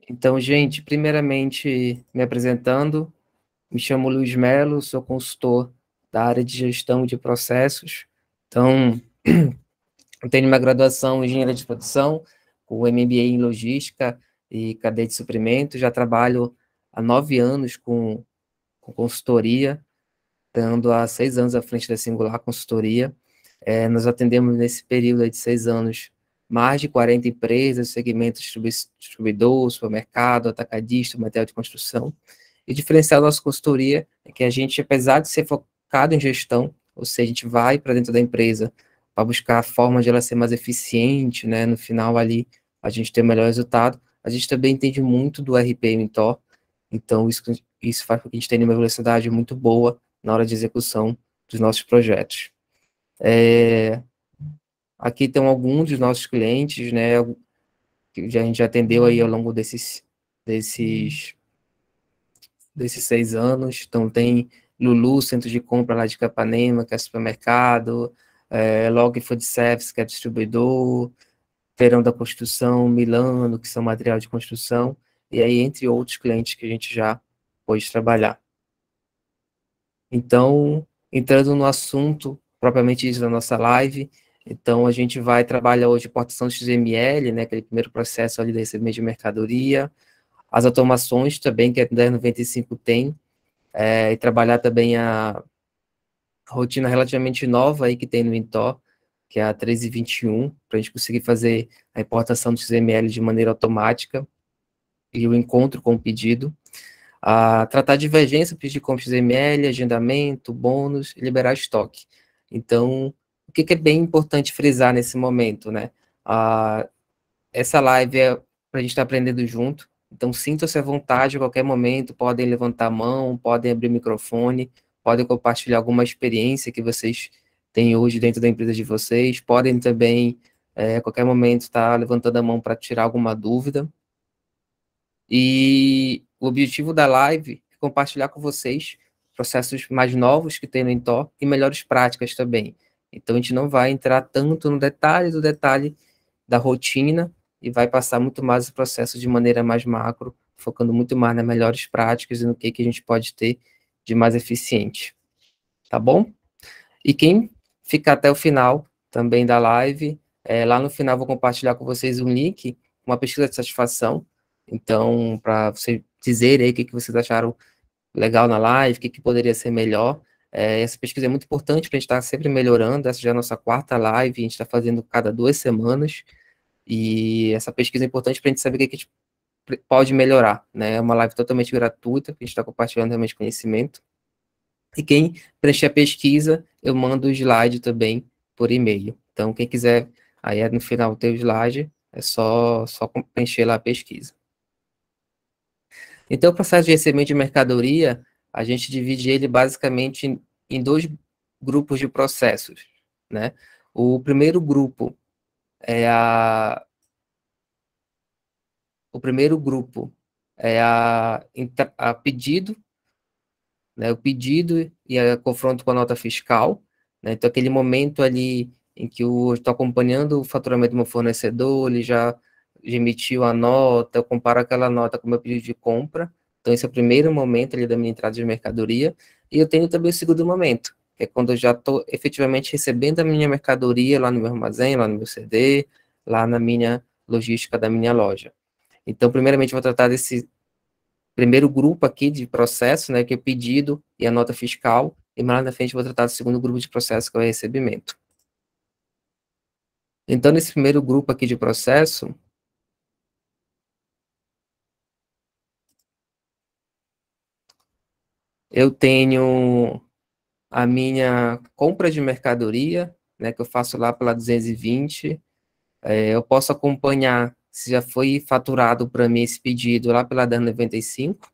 Então, gente, primeiramente, me apresentando, me chamo Luiz Melo, sou consultor da área de gestão de processos. Então, eu tenho uma graduação em engenharia de produção, com MBA em logística e cadeia de suprimentos. Já trabalho há 9 anos com consultoria, estando há 6 anos à frente da Singular Consultoria. Nós atendemos nesse período aí de 6 anos mais de 40 empresas, segmentos distribuidor, supermercado, atacadista, material de construção. E o diferencial da nossa consultoria é que a gente, apesar de ser focado em gestão, ou seja, a gente vai para dentro da empresa para buscar a forma de ela ser mais eficiente, né? No final ali, a gente ter o melhor resultado. A gente também entende muito do RP e Mentor, então isso faz com que a gente tenha uma velocidade muito boa na hora de execução dos nossos projetos. Aqui estão alguns dos nossos clientes, né, que a gente já atendeu aí ao longo desses, desses 6 anos. Então, tem Lulu, centro de compra lá de Capanema, que é supermercado, Log Food Service, que é distribuidor, Feirão da Construção, Milano, que são material de construção, e aí entre outros clientes que a gente já pôde trabalhar. Então, entrando no assunto propriamente isso da nossa live, então a gente vai trabalhar hoje importação de XML, né, aquele primeiro processo ali de recebimento de mercadoria, as automações também, que a 1095 tem, e trabalhar também a rotina relativamente nova aí que tem no Intor, que é a 1321, para a gente conseguir fazer a importação do XML de maneira automática e o encontro com o pedido. Tratar divergência, pedir compra XML, agendamento, bônus e liberar estoque. Então, o que é bem importante frisar nesse momento, né? Essa live é para a gente estar aprendendo junto, então sintam-se à vontade a qualquer momento, podem levantar a mão, podem abrir o microfone, podem compartilhar alguma experiência que vocês têm hoje dentro da empresa de vocês, podem também, a qualquer momento, estar levantando a mão para tirar alguma dúvida. E o objetivo da live é compartilhar com vocês processos mais novos que tem no Intor e melhores práticas também. Então, a gente não vai entrar tanto no detalhe do detalhe da rotina e vai passar muito mais o processo de maneira mais macro, focando muito mais nas melhores práticas e no que a gente pode ter de mais eficiente. Tá bom? E quem ficar até o final também da live, lá no final vou compartilhar com vocês um link, uma pesquisa de satisfação. Então, para vocês dizerem aí o que vocês acharam legal na live, o que poderia ser melhor. Essa pesquisa é muito importante para a gente estar sempre melhorando. Essa já é a nossa quarta live, a gente está fazendo cada 2 semanas. E essa pesquisa é importante para a gente saber o que a gente pode melhorar, né? É uma live totalmente gratuita, que a gente está compartilhando realmente conhecimento. E quem preencher a pesquisa, eu mando o slide também por e-mail. Então, quem quiser, aí no final ter o slide, é só preencher lá a pesquisa. Então, o processo de recebimento de mercadoria, a gente divide ele basicamente em dois grupos de processos, né? O primeiro grupo é a pedido, né, o pedido e a confronto com a nota fiscal, né, então aquele momento ali em que eu estou acompanhando o faturamento do meu fornecedor, ele já emitiu a nota, eu comparo aquela nota com o meu pedido de compra, então esse é o primeiro momento ali da minha entrada de mercadoria, e eu tenho também o segundo momento, que é quando eu já estou efetivamente recebendo a minha mercadoria lá no meu armazém, lá no meu CD, lá na minha logística da minha loja. Então, primeiramente, eu vou tratar desse primeiro grupo aqui de processo, né, que é o pedido e a nota fiscal, e mais na frente eu vou tratar do segundo grupo de processo, que é o recebimento. Então, nesse primeiro grupo aqui de processo, eu tenho a minha compra de mercadoria, né, que eu faço lá pela 220, eu posso acompanhar se já foi faturado para mim esse pedido lá pela 1095,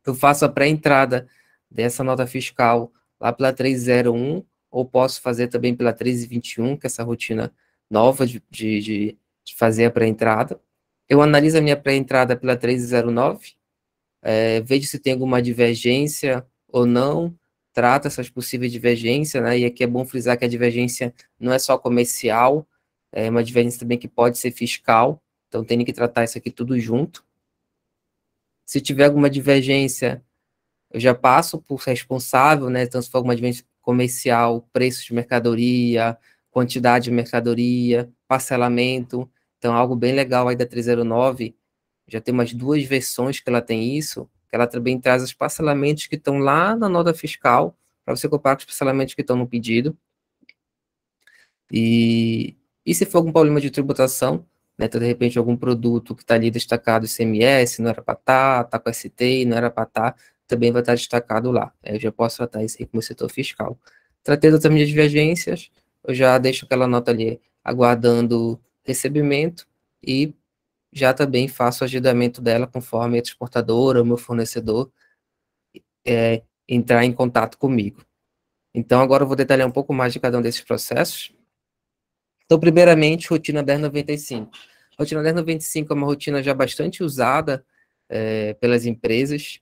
eu faço a pré-entrada dessa nota fiscal lá pela 301, ou posso fazer também pela 321, que é essa rotina nova de fazer a pré-entrada. Eu analiso a minha pré-entrada pela 309, vejo se tem alguma divergência ou não, trato essas possíveis divergências, né? E aqui é bom frisar que a divergência não é só comercial, é uma divergência também que pode ser fiscal, então tem que tratar isso aqui tudo junto. Se tiver alguma divergência, eu já passo por responsável, né? Então, se for alguma divergência comercial, preço de mercadoria, quantidade de mercadoria, parcelamento. Então, algo bem legal aí da 309, já tem umas 2 versões que ela tem isso, que ela também traz os parcelamentos que estão lá na nota fiscal, para você comparar com os parcelamentos que estão no pedido. E se for algum problema de tributação, né, então, de repente, algum produto que está ali destacado ICMS, não era para estar, está com ST, não era para estar, também vai estar destacado lá. Eu já posso tratar isso aí como setor fiscal. Tratei das minhas divergências, eu já deixo aquela nota ali aguardando recebimento e já também faço o agendamento dela conforme a exportadora, o meu fornecedor, entrar em contato comigo. Então, agora eu vou detalhar um pouco mais de cada um desses processos. Então, primeiramente, rotina 1095. Rotina 1095 é uma rotina já bastante usada pelas empresas.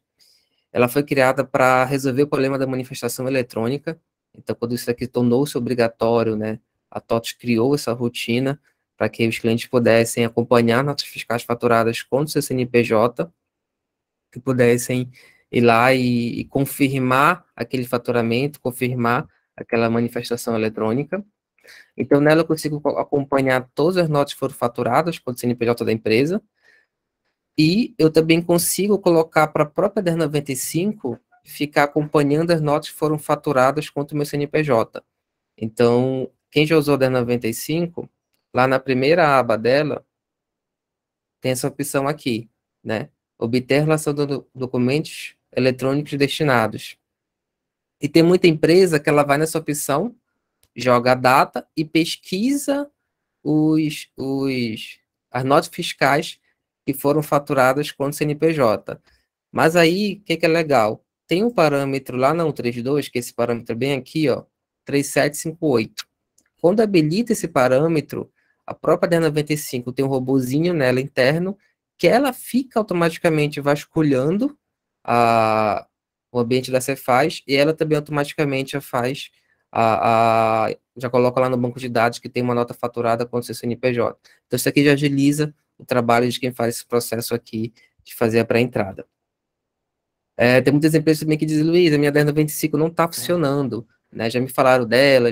Ela foi criada para resolver o problema da manifestação eletrônica. Então, quando isso aqui tornou-se obrigatório, né, a TOTS criou essa rotina para que os clientes pudessem acompanhar notas fiscais faturadas com o seu CNPJ, que pudessem ir lá e confirmar aquele faturamento, confirmar aquela manifestação eletrônica. Então, nela eu consigo acompanhar todas as notas que foram faturadas com o CNPJ da empresa, e eu também consigo colocar para a própria 1095 ficar acompanhando as notas que foram faturadas contra o meu CNPJ. Então, quem já usou a 1095, lá na primeira aba dela, tem essa opção aqui, né? Obter relação de documentos eletrônicos destinados. E tem muita empresa que ela vai nessa opção, joga a data e pesquisa as notas fiscais que foram faturadas com o CNPJ. Mas aí, o que é legal? Tem um parâmetro lá na 132, que é esse parâmetro bem aqui, ó, 3758. Quando habilita esse parâmetro, a própria 1095 tem um robozinho nela interno, que ela fica automaticamente vasculhando o ambiente da Cefaz, e ela também automaticamente faz já coloca lá no banco de dados que tem uma nota faturada com o seu CNPJ. Então, isso aqui já agiliza o trabalho de quem faz esse processo aqui de fazer a pré-entrada. Tem muitas empresas também que dizem, Luiz, a minha 1095 não está funcionando, né? Já me falaram dela,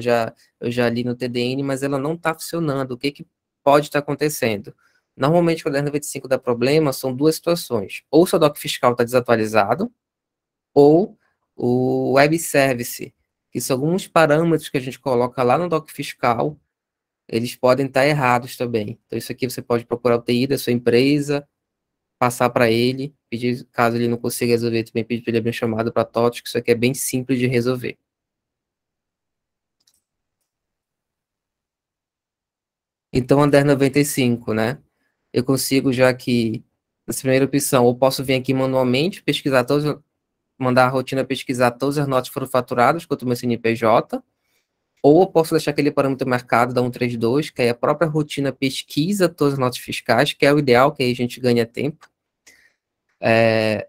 eu já li no TDN, mas ela não está funcionando. O que pode estar acontecendo? Normalmente, quando a 1095 dá problema, são 2 situações. Ou o seu DOC fiscal está desatualizado, ou o web service, que são alguns parâmetros que a gente coloca lá no DOC fiscal, eles podem estar errados também. Então, isso aqui você pode procurar o TI da sua empresa, passar para ele, pedir, caso ele não consiga resolver, também pedir para ele abrir um chamado para a TOTS, que isso aqui é bem simples de resolver. Então, a 1095, né? Eu consigo já que, nessa primeira opção, eu posso vir aqui manualmente, pesquisar todos, mandar a rotina pesquisar todas as notas que foram faturadas quanto o meu CNPJ, ou eu posso deixar aquele parâmetro marcado da 132, que aí a própria rotina pesquisa todas as notas fiscais, que é o ideal, que aí a gente ganha tempo.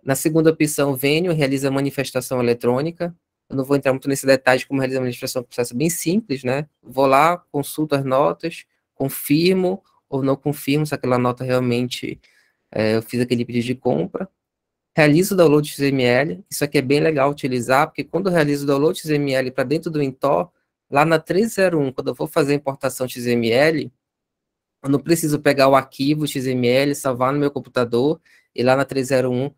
Na segunda opção, venho, realiza a manifestação eletrônica. Eu não vou entrar muito nesse detalhe de como realizar a manifestação, é um processo bem simples, né? Vou lá, consulto as notas, confirmo ou não confirmo se aquela nota realmente eu fiz aquele pedido de compra. Realizo o download XML. Isso aqui é bem legal utilizar, porque quando eu realizo o download XML para dentro do Intor, lá na 301, quando eu vou fazer a importação XML, eu não preciso pegar o arquivo XML, salvar no meu computador, e lá na 301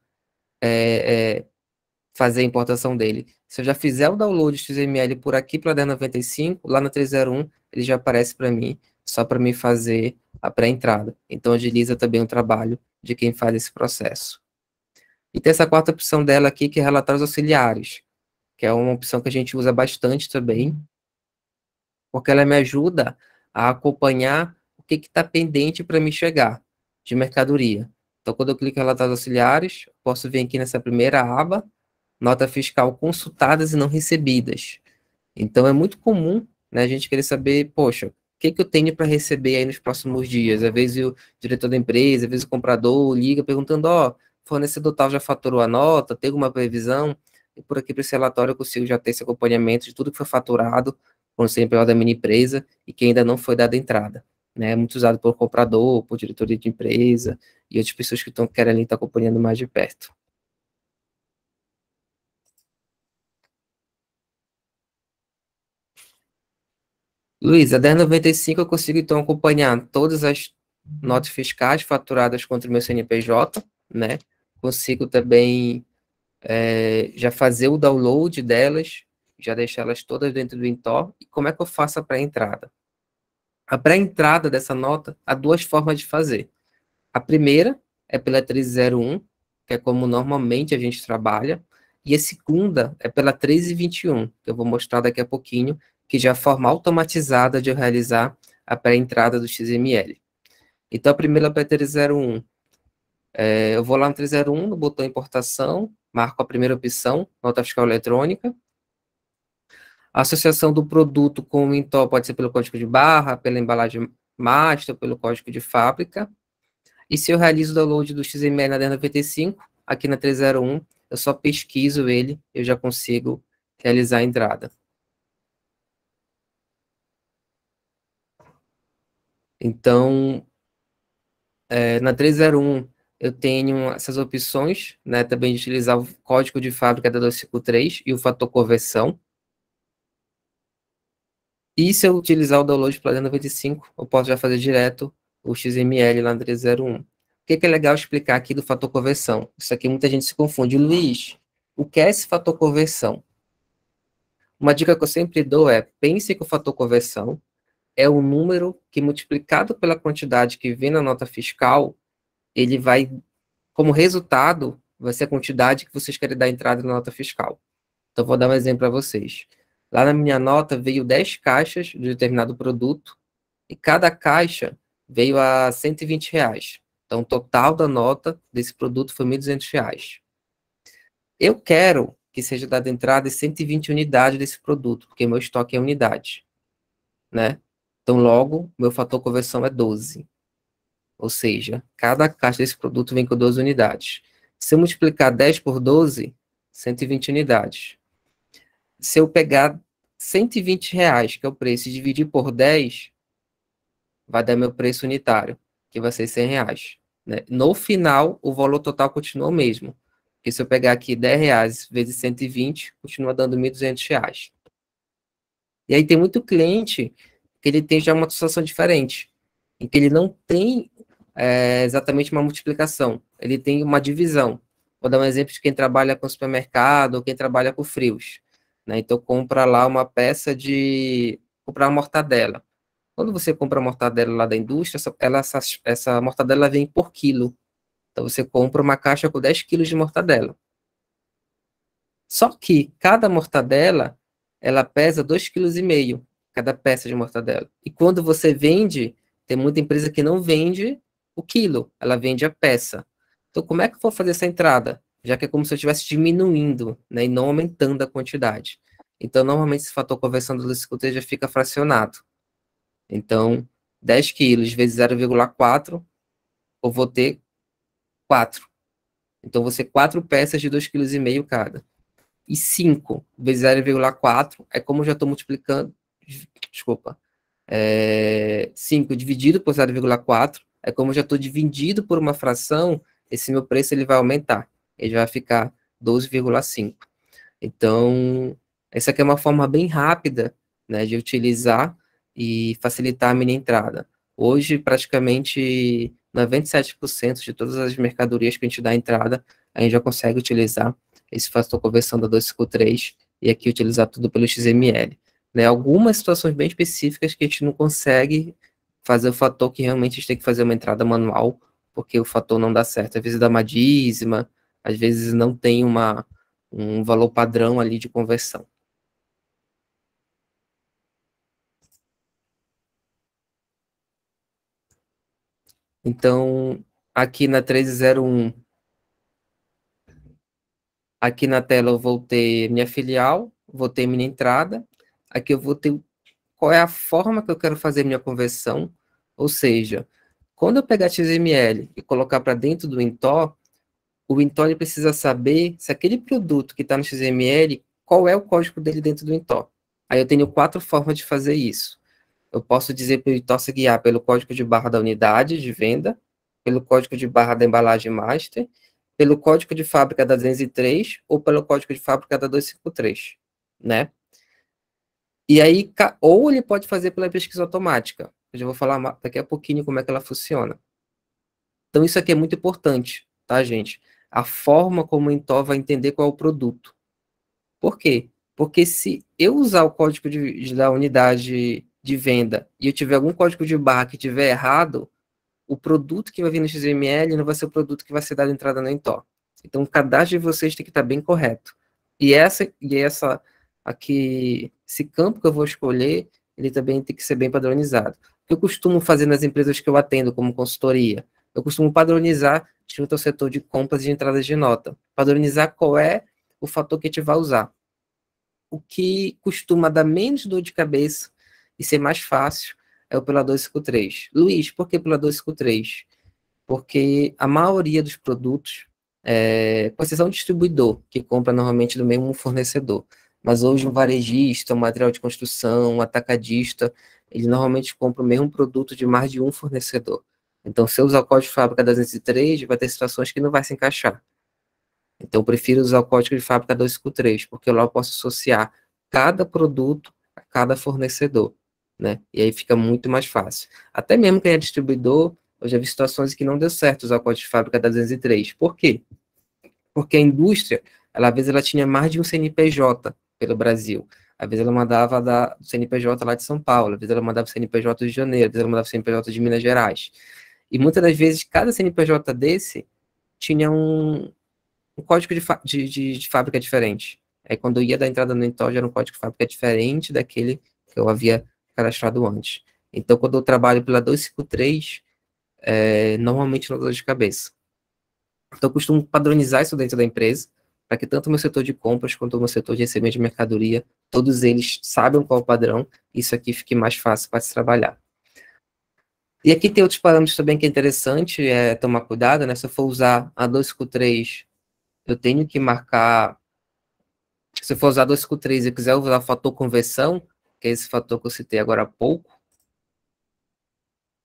fazer a importação dele. Se eu já fizer o download XML por aqui para 1095, lá na 301, ele já aparece para mim, só para mim fazer a pré-entrada. Então, agiliza também o trabalho de quem faz esse processo. E tem essa quarta opção dela aqui, que é relatórios auxiliares, que é uma opção que a gente usa bastante também, porque ela me ajuda a acompanhar o que está pendente para me chegar de mercadoria. Então, quando eu clico em relatórios auxiliares, posso vir aqui nessa primeira aba, nota fiscal consultadas e não recebidas. Então, é muito comum, né, a gente querer saber, poxa, o que eu tenho para receber aí nos próximos dias? Às vezes o diretor da empresa, às vezes o comprador liga perguntando, ó, fornecedor tal já faturou a nota, tem alguma previsão? E por aqui, para esse relatório, eu consigo já ter esse acompanhamento de tudo que foi faturado com o CNPJ da minha empresa e que ainda não foi dada entrada, né? É muito usado por comprador, por diretoria de empresa e outras pessoas que querem estar acompanhando mais de perto. Luiz, a 1095 eu consigo, então, acompanhar todas as notas fiscais faturadas contra o meu CNPJ, né? Consigo também já fazer o download delas, já deixar elas todas dentro do Intor. E como é que eu faço a pré-entrada? A pré-entrada dessa nota, há duas formas de fazer. A primeira é pela 1301, que é como normalmente a gente trabalha, e a segunda é pela 1321, que eu vou mostrar daqui a pouquinho, que já é a forma automatizada de eu realizar a pré-entrada do XML. Então, a primeira para a 1301, eu vou lá no 301, no botão importação, marco a primeira opção, nota fiscal eletrônica. A associação do produto com o Intor pode ser pelo código de barra, pela embalagem master, pelo código de fábrica. E se eu realizo o download do XML na 1095, aqui na 301, eu só pesquiso ele, eu já consigo realizar a entrada. Então, na 301, eu tenho essas opções, né, também de utilizar o código de fábrica da 253 e o fator conversão. E se eu utilizar o download para 1095, eu posso já fazer direto o XML lá na 301. O que é legal explicar aqui do fator conversão? Isso aqui muita gente se confunde. Luiz, o que é esse fator conversão? Uma dica que eu sempre dou é, pense que o fator conversão é o número que multiplicado pela quantidade que vem na nota fiscal, ele vai, como resultado, vai ser a quantidade que vocês querem dar entrada na nota fiscal. Então, vou dar um exemplo para vocês. Lá na minha nota veio 10 caixas de determinado produto e cada caixa veio a R$ 120. Então, o total da nota desse produto foi R$ 1.200. Eu quero que seja dada entrada em 120 unidades desse produto, porque meu estoque é unidade, né? Então, logo, meu fator conversão é 12. Ou seja, cada caixa desse produto vem com 12 unidades. Se eu multiplicar 10 por 12, 120 unidades. Se eu pegar R$ 120, que é o preço, e dividir por 10, vai dar meu preço unitário, que vai ser R$ 100. Né? No final, o valor total continua o mesmo. Porque se eu pegar aqui R$ 10 vezes 120, continua dando R$ 1.200. E aí tem muito cliente que ele tem já uma situação diferente, em que ele não tem exatamente uma multiplicação, ele tem uma divisão. Vou dar um exemplo de quem trabalha com supermercado ou quem trabalha com frios. Né? Então, compra lá uma peça de... comprar uma mortadela. Quando você compra a mortadela lá da indústria, essa mortadela vem por quilo. Então, você compra uma caixa com 10 quilos de mortadela. Só que cada mortadela, ela pesa 2,5 kg, cada peça de mortadela. E quando você vende, tem muita empresa que não vende o quilo, ela vende a peça. Então, como é que eu vou fazer essa entrada? Já que é como se eu estivesse diminuindo, né, e não aumentando a quantidade. Então, normalmente, esse fator conversão do Lucicultura já fica fracionado. Então, 10 quilos vezes 0,4, eu vou ter 4. Então, vou ser 4 peças de 2,5 kg cada. E 5 vezes 0,4 é como eu já estou multiplicando, desculpa, 5 dividido por 0,4 é como eu já estou dividido por uma fração, esse meu preço ele vai aumentar, ele vai ficar 12,5. Então, essa aqui é uma forma bem rápida, né, de utilizar e facilitar a minha entrada. Hoje, praticamente 97% de todas as mercadorias que a gente dá entrada, a gente já consegue utilizar esse fator conversão da 253 e aqui utilizar tudo pelo XML. Né? Algumas situações bem específicas que a gente não consegue fazer o fator que realmente a gente tem que fazer uma entrada manual, porque o fator não dá certo. Às vezes dá uma dízima, às vezes não tem um valor padrão ali de conversão. Então, aqui na 1301, aqui na tela eu vou ter minha filial, vou ter minha entrada, aqui eu vou ter qual é a forma que eu quero fazer minha conversão, ou seja, quando eu pegar XML e colocar para dentro do Intor, o Intor ele precisa saber se aquele produto que está no XML, qual é o código dele dentro do Intor. Aí eu tenho 4 formas de fazer isso. Eu posso dizer para o editor se guiar pelo código de barra da unidade de venda, pelo código de barra da embalagem master, pelo código de fábrica da 203 ou pelo código de fábrica da 253, né? E aí, ou ele pode fazer pela pesquisa automática. Eu já vou falar daqui a pouquinho como é que ela funciona. Então, isso aqui é muito importante, tá, gente? A forma como o Intor vai entender qual é o produto. Por quê? Porque se eu usar o código da unidade de venda e eu tiver algum código de barra que tiver errado, o produto que vai vir no XML não vai ser o produto que vai ser dado entrada no Intor. Então, o cadastro de vocês tem que estar bem correto. E essa aqui, esse campo que eu vou escolher, ele também tem que ser bem padronizado. O que eu costumo fazer nas empresas que eu atendo como consultoria? Eu costumo padronizar junto ao setor de compras e de entradas de nota. Padronizar qual é o fator que a gente vai usar. O que costuma dar menos dor de cabeça e ser mais fácil é o pela 253. Luiz, por que pela 253? Porque a maioria dos produtos, pode ser um distribuidor, que compra normalmente do mesmo fornecedor, mas hoje um varejista, um material de construção, um atacadista, ele normalmente compra o mesmo produto de mais de um fornecedor. Então, se eu usar o código de fábrica da 203, vai ter situações que não vai se encaixar. Então, eu prefiro usar o código de fábrica 253, porque lá eu posso associar cada produto a cada fornecedor, né? E aí fica muito mais fácil. Até mesmo quem é distribuidor, eu já vi situações que não deu certo usar o código de fábrica da 203. Por quê? Porque a indústria, às vezes, ela tinha mais de um CNPJ pelo Brasil. Às vezes ela mandava do CNPJ lá de São Paulo, às vezes ela mandava o CNPJ do Rio de Janeiro, às vezes ela mandava o CNPJ de Minas Gerais. E muitas das vezes, cada CNPJ desse tinha um código de fábrica diferente. Aí, quando eu ia dar entrada no Intel, já era um código de fábrica diferente daquele que eu havia cadastrado antes. Então, quando eu trabalho pela 253, normalmente não dou dor de cabeça. Então, eu costumo padronizar isso dentro da empresa, para que tanto o meu setor de compras quanto o meu setor de recebimento de mercadoria, todos eles saibam qual é o padrão, e isso aqui fique mais fácil para se trabalhar. E aqui tem outros parâmetros também que é interessante tomar cuidado, né? Se eu for usar a 253, eu tenho que marcar. Se eu for usar 253 e quiser usar o fator conversão, que é esse fator que eu citei agora há pouco,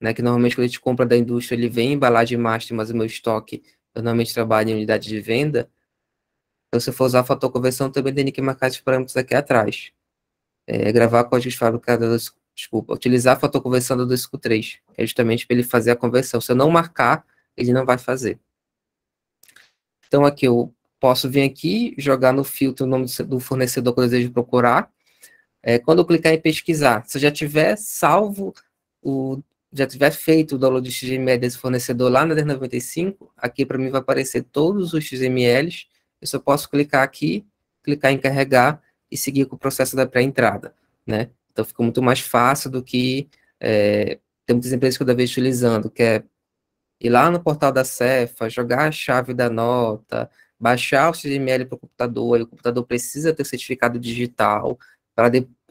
né, que normalmente quando a gente compra da indústria, ele vem em embalagem master, mas o meu estoque, eu normalmente trabalho em unidade de venda. Então, se eu for usar o fator conversão, também tenho que marcar esses parâmetros aqui atrás. Gravar código de fábrica, desculpa, utilizar a fator conversão da 253, que é justamente para ele fazer a conversão. Se eu não marcar, ele não vai fazer. Então, aqui eu posso vir aqui, jogar no filtro o nome do fornecedor que eu desejo procurar. Quando eu clicar em pesquisar, se eu já tiver salvo, já tiver feito o download de XML desse fornecedor lá na 1095, aqui para mim vai aparecer todos os XMLs, eu só posso clicar aqui, clicar em carregar e seguir com o processo da pré-entrada, né? Então fica muito mais fácil do que tem muitas empresas que eu vejo utilizando, que é ir lá no portal da Cefa, jogar a chave da nota, baixar o XML para o computador, e o computador precisa ter certificado digital,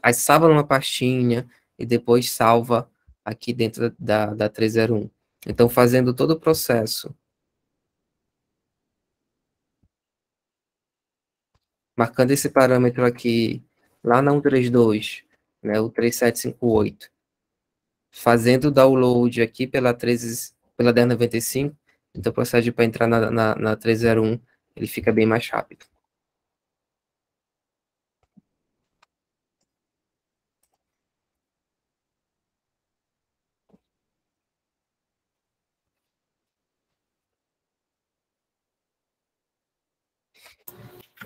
aí salva numa pastinha e depois salva aqui dentro da 301. Então, fazendo todo o processo, marcando esse parâmetro aqui, lá na 132, né, o 3758, fazendo o download aqui pela 1095, então o processo para entrar na 301, ele fica bem mais rápido.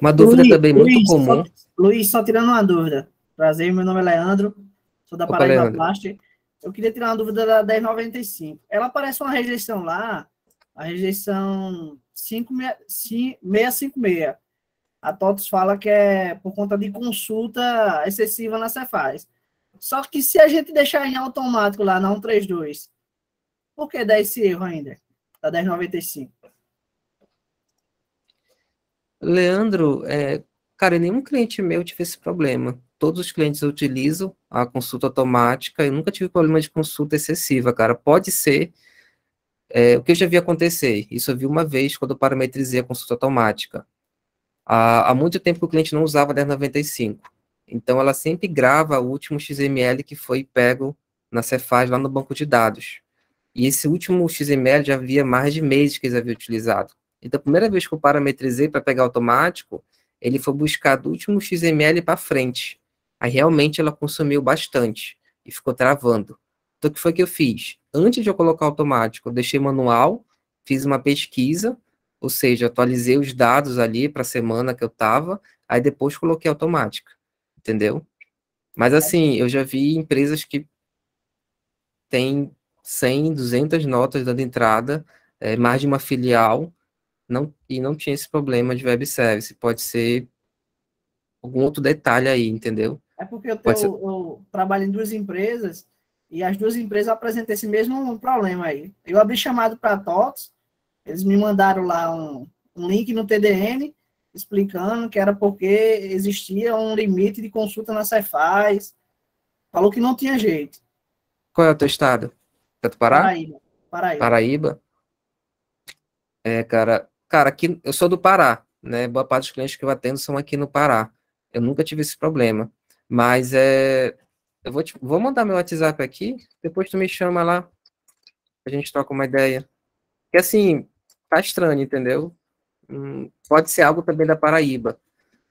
Uma dúvida Luiz, também muito Luiz, só, comum. Luiz, só tirando uma dúvida. Prazer, meu nome é Leandro, sou da Opa, Paraíba Leandro. Plast. Eu queria tirar uma dúvida da 1095. Ela aparece uma rejeição lá, a rejeição 656. A TOTUS fala que é por conta de consulta excessiva na Cefaz. Só que se a gente deixar em automático lá na 132, por que dá esse erro ainda? Da 1095? Leandro, cara, nenhum cliente meu tive esse problema. Todos os clientes utilizam a consulta automática. Eu nunca tive problema de consulta excessiva, cara. Pode ser o que eu já vi acontecer. Isso eu vi uma vez quando eu parametrizei a consulta automática. Há muito tempo que o cliente não usava a 1095. Então, ela sempre grava o último XML que foi pego na Cefaz, lá no banco de dados. E esse último XML já havia mais de meses que eles haviam utilizado. Então, a primeira vez que eu parametrizei para pegar automático, ele foi buscar do último XML para frente. Aí, realmente, ela consumiu bastante e ficou travando. Então, o que foi que eu fiz? Antes de eu colocar automático, eu deixei manual, fiz uma pesquisa, ou seja, atualizei os dados ali para a semana que eu estava, aí depois coloquei automática, entendeu? Mas, assim, eu já vi empresas que têm 100, 200 notas dando entrada, mais de uma filial, e não tinha esse problema de web service. Pode ser algum outro detalhe aí, entendeu? É porque Pode ser. eu trabalho em duas empresas e as duas empresas apresentam esse mesmo problema aí. Eu abri chamado para a TOTS, eles me mandaram lá um link no TDM explicando que era porque existia um limite de consulta na Cefaz. Falou que não tinha jeito. Qual é o teu estado? É do Pará? Paraíba. Paraíba. Paraíba? Cara, aqui eu sou do Pará, né? Boa parte dos clientes que eu atendo são aqui no Pará. Eu nunca tive esse problema. Mas eu vou mandar meu WhatsApp aqui, depois tu me chama lá, a gente troca uma ideia. Porque assim, tá estranho, entendeu? Pode ser algo também da Paraíba.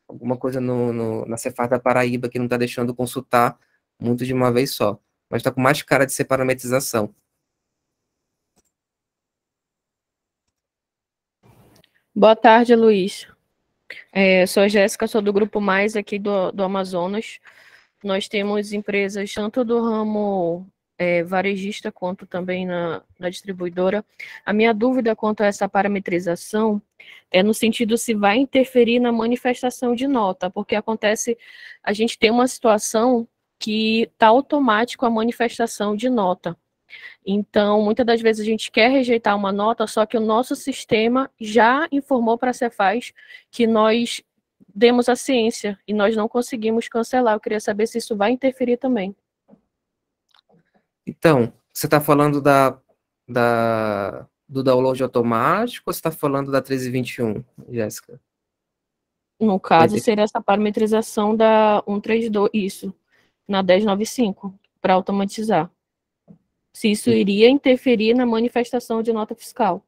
Alguma coisa na Cefaz da Paraíba que não tá deixando consultar muito de uma vez só. Mas tá com mais cara de ser parametrização. Boa tarde, Luiz. Sou a Jéssica, sou do Grupo Mais aqui do Amazonas. Nós temos empresas tanto do ramo varejista quanto também na distribuidora. A minha dúvida quanto a essa parametrização é no sentido se vai interferir na manifestação de nota, porque acontece, a gente tem uma situação que está automático a manifestação de nota. Então, muitas das vezes a gente quer rejeitar uma nota, só que o nosso sistema já informou para a Cefaz que nós demos a ciência e nós não conseguimos cancelar. Eu queria saber se isso vai interferir também. Então, você está falando do download automático ou você está falando da 1321, Jéssica? No caso, seria essa parametrização da 132, isso, na 1095, para automatizar. Se isso iria interferir na manifestação de nota fiscal.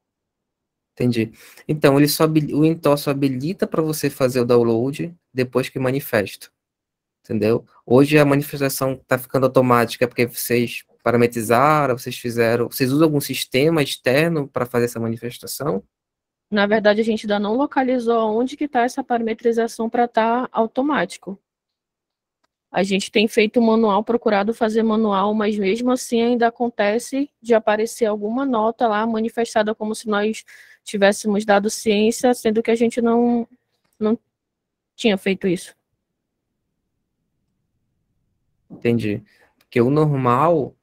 Entendi. Então, o Intor só habilita para você fazer o download depois que manifesta. Entendeu? Hoje a manifestação está ficando automática porque vocês parametrizaram, vocês usam algum sistema externo para fazer essa manifestação? Na verdade, a gente ainda não localizou onde que está essa parametrização para estar automático. A gente tem feito manual, procurado fazer manual, mas mesmo assim ainda acontece de aparecer alguma nota lá manifestada como se nós tivéssemos dado ciência, sendo que a gente não tinha feito isso. Entendi. Porque o normal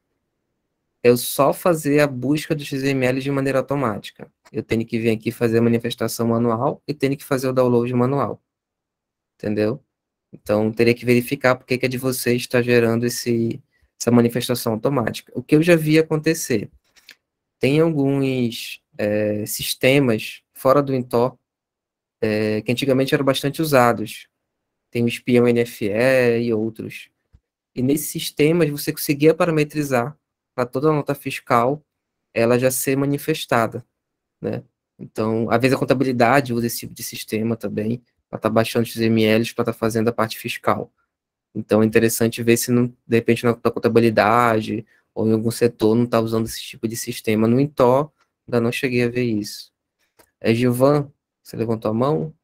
é eu só fazer a busca do XML de maneira automática. Eu tenho que vir aqui fazer a manifestação manual e tenho que fazer o download manual. Entendeu? Então, teria que verificar porque que a de vocês está gerando essa manifestação automática. O que eu já vi acontecer, tem alguns sistemas fora do Intor que antigamente eram bastante usados. Tem o espião NFE e outros. E nesses sistemas você conseguia parametrizar para toda a nota fiscal ela já ser manifestada, né? Então, às vezes a contabilidade usa esse tipo de sistema também, para estar baixando os XMLs, para estar fazendo a parte fiscal. Então, é interessante ver se, não, de repente, na contabilidade ou em algum setor não está usando esse tipo de sistema. No Intor, ainda não cheguei a ver isso. Gilvan, você levantou a mão?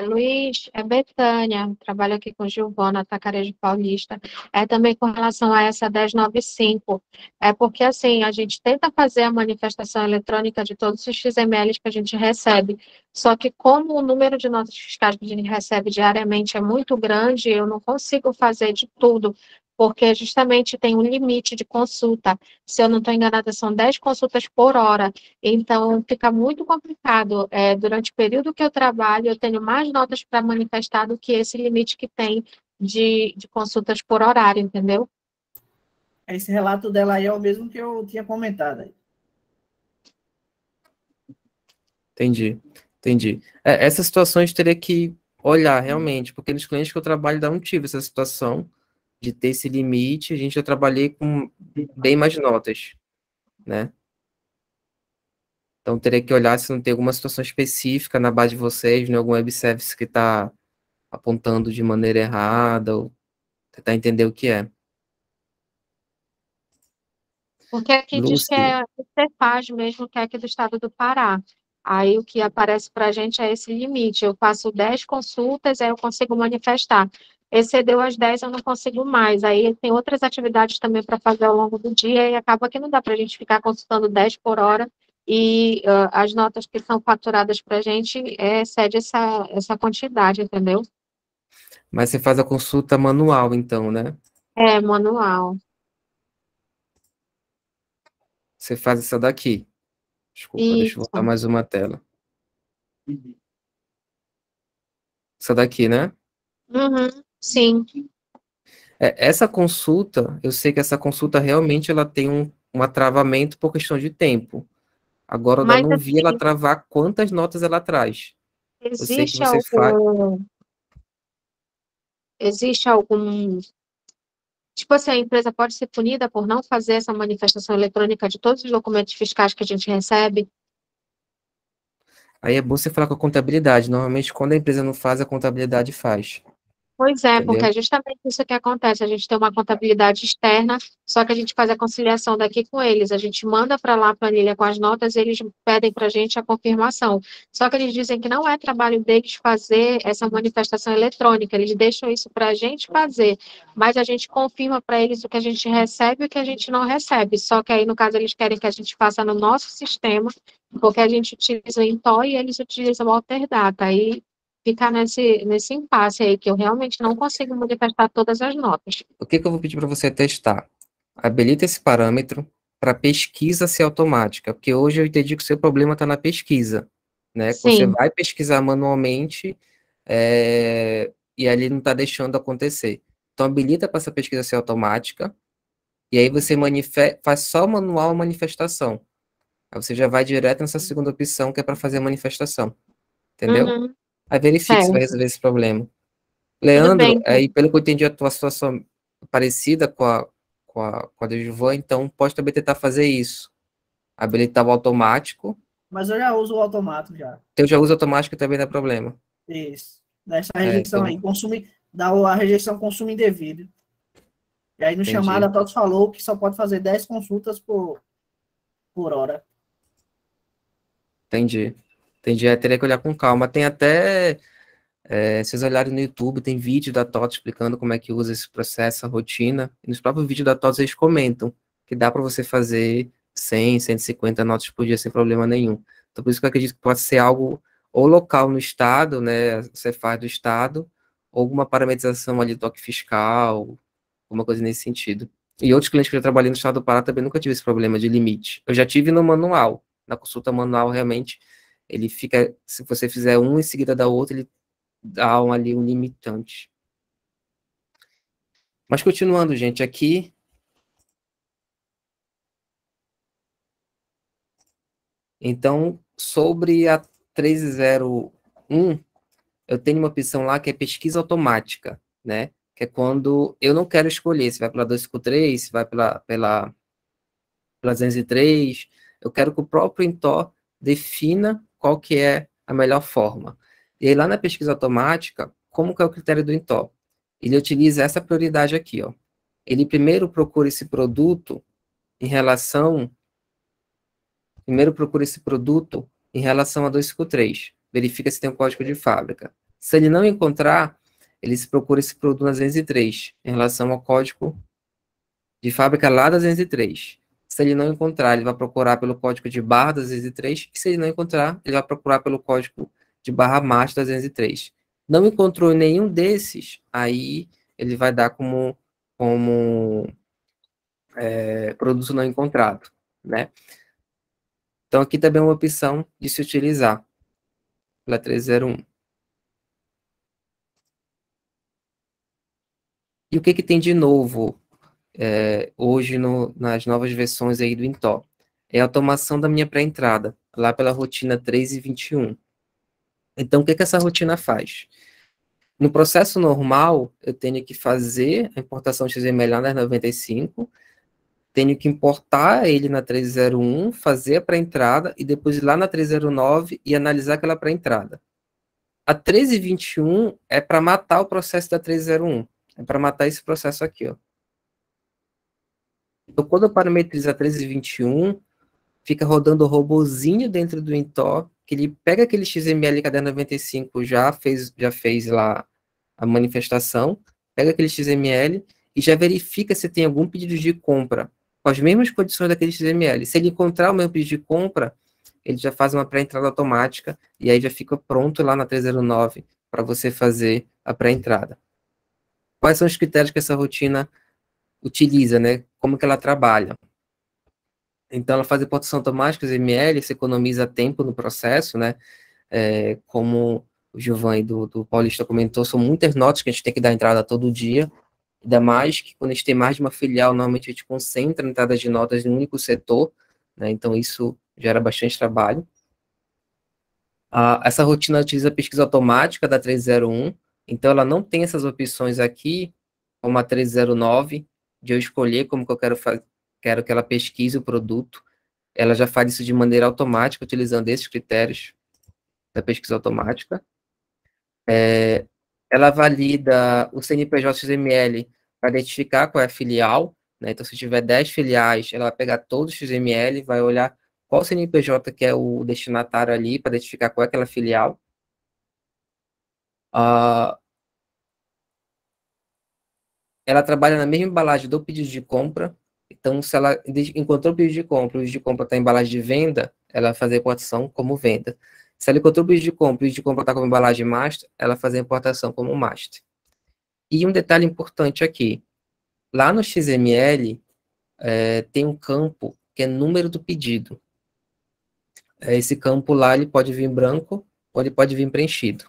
Luiz, é Betânia, trabalho aqui com Giovana, Atacarejo Paulista. É também com relação a essa 1095. É porque, assim, a gente tenta fazer a manifestação eletrônica de todos os XMLs que a gente recebe, só que como o número de notas fiscais que a gente recebe diariamente é muito grande, eu não consigo fazer de tudo, porque justamente tem um limite de consulta. Se eu não estou enganada, são 10 consultas por hora. Então, fica muito complicado. Durante o período que eu trabalho, eu tenho mais notas para manifestar do que esse limite que tem de consultas por horário, entendeu? Esse relato dela aí é o mesmo que eu tinha comentado aí. Entendi, entendi. Essas situações teria que olhar realmente, porque nos clientes que eu trabalho ainda não tive essa situação, de ter esse limite, a gente já trabalhei com bem mais notas, né? Então, teria que olhar se não tem alguma situação específica na base de vocês, né? Algum web service que está apontando de maneira errada, ou tentar entender o que é. Porque aqui diz que Lucy, é o Cefaz mesmo, que é aqui do estado do Pará. Aí o que aparece para a gente é esse limite. Eu faço 10 consultas, aí eu consigo manifestar. Excedeu as 10, eu não consigo mais. Aí tem outras atividades também para fazer ao longo do dia, e acaba que não dá para a gente ficar consultando 10 por hora, e as notas que são faturadas para a gente excede essa quantidade, entendeu? mas você faz a consulta manual, então, né? É, manual. Você faz essa daqui. Desculpa, deixa eu voltar Isso. mais uma tela. Essa daqui, né? Uhum, sim. Essa consulta, eu sei que essa consulta realmente ela tem um atravamento por questão de tempo. Agora, eu ainda Mas não vi ela assim, travar quantas notas ela traz. Eu sei que existe você faz. algum, existe algum, tipo assim, a empresa pode ser punida por não fazer essa manifestação eletrônica de todos os documentos fiscais que a gente recebe? Aí é bom você falar com a contabilidade. Normalmente, quando a empresa não faz, a contabilidade faz. Pois é, porque Entendeu? é justamente isso que acontece. A gente tem uma contabilidade externa, só que a gente faz a conciliação daqui com eles. A gente manda para lá a planilha com as notas, eles pedem para a gente a confirmação. Só que eles dizem que não é trabalho deles fazer essa manifestação eletrônica, eles deixam isso para a gente fazer, mas a gente confirma para eles o que a gente recebe e o que a gente não recebe. Só que aí, no caso, eles querem que a gente faça no nosso sistema, porque a gente utiliza o Intó e eles utilizam o Alterdata. Aí ficar nesse impasse aí, que eu realmente não consigo manifestar todas as notas. O que que eu vou pedir para você testar? Habilita esse parâmetro para pesquisa ser automática, porque hoje eu entendi que o seu problema está na pesquisa, né? Que você Sim, vai pesquisar manualmente, e ali não está deixando acontecer. Então, habilita para essa pesquisa ser automática, e aí você faz só manual manifestação. Aí você já vai direto nessa segunda opção, que é para fazer a manifestação, entendeu? uhum, Aí verifique se vai certo. resolver esse problema. Tudo Leandro, bem, aí pelo que eu entendi, a tua situação é parecida com a da Gilvan, então pode também tentar fazer isso. Habilitar o automático. Mas eu já uso o automático já. Teu já usa automático e também dá problema. Isso. Dessa É, rejeição então, aí. Dá a rejeição consumo indevido. E aí no chamado entendi. a TOTS falou que só pode fazer 10 consultas por hora. Entendi. Entendi. Teria que olhar com calma. Tem até, se vocês olharem no YouTube, tem vídeo da TOTS explicando como é que usa esse processo, a rotina. E nos próprios vídeos da TOTS eles comentam que dá para você fazer 100, 150 notas por dia sem problema nenhum. Então, por isso que eu acredito que pode ser algo ou local no estado, né, você faz do estado, ou alguma parametrização ali, toque fiscal, alguma coisa nesse sentido. E outros clientes que eu já trabalhei no estado do Pará também nunca tive esse problema de limite. Eu já tive no manual. Na consulta manual, realmente, ele fica, se você fizer um em seguida da outra, ele dá ali um limitante. Mas continuando, gente, aqui. Então, sobre a 301, eu tenho uma opção lá que é pesquisa automática, né? Que é quando eu não quero escolher se vai pela 253, se vai pela 203, eu quero que o próprio Intor defina qual que é a melhor forma. E aí, lá na pesquisa automática, como que é o critério do Intor? Ele utiliza essa prioridade aqui, ó. Ele primeiro procura esse produto em relação a 253. Verifica se tem um código de fábrica. Se ele não encontrar, ele se procura esse produto na 203, em relação ao código de fábrica lá da 203. Se ele não encontrar, ele vai procurar pelo código de barra da 203, e se ele não encontrar, ele vai procurar pelo código de barra macho da 203. Não encontrou nenhum desses, aí ele vai dar como produto não encontrado, né? Então, aqui também é uma opção de se utilizar pela 301. E o que tem de novo hoje nas novas versões aí do Intó? É a automação da minha pré-entrada, lá pela rotina 3 e 21. Então, o que essa rotina faz? No processo normal, eu tenho que fazer a importação XML lá na 95, tenho que importar ele na 301, fazer a pré-entrada e depois ir lá na 309 e analisar aquela pré-entrada. A 1321 é para matar o processo da 301. É para matar esse processo aqui, ó. Então, quando eu parametrizo a 1321, fica rodando o robozinho dentro do Intor, que ele pega aquele XML que a 1095 já fez lá a manifestação, pega aquele XML e já verifica se tem algum pedido de compra com as mesmas condições daquele XML. Se ele encontrar o mesmo pedido de compra, ele já faz uma pré-entrada automática e aí já fica pronto lá na 309 para você fazer a pré-entrada. Quais são os critérios que essa rotina utiliza, né? Como que ela trabalha? Então, ela faz importação automática, XML, você economiza tempo no processo, né? Como o Giovanni do Paulista comentou, são muitas notas que a gente tem que dar entrada todo dia, ainda mais que quando a gente tem mais de uma filial, normalmente a gente concentra a entrada de notas em um único setor, né? Então, isso gera bastante trabalho. Essa rotina utiliza a pesquisa automática da 301, então ela não tem essas opções aqui, como a 309, de eu escolher como que eu quero que ela pesquise o produto. Ela já faz isso de maneira automática, utilizando esses critérios da pesquisa automática. Ela valida o CNPJ XML para identificar qual é a filial, né? Então, se tiver 10 filiais, ela vai pegar todo o XML, vai olhar qual CNPJ que é o destinatário ali, para identificar qual é aquela filial. Ela trabalha na mesma embalagem do pedido de compra, então, se ela encontrou o pedido de compra está em embalagem de venda, ela vai fazer a importação como venda. Se ela encontrou o pedido de compra está como embalagem master, ela vai fazer a importação como master. E um detalhe importante aqui, lá no XML, tem um campo que é número do pedido. Esse campo lá, ele pode vir branco ou ele pode vir preenchido.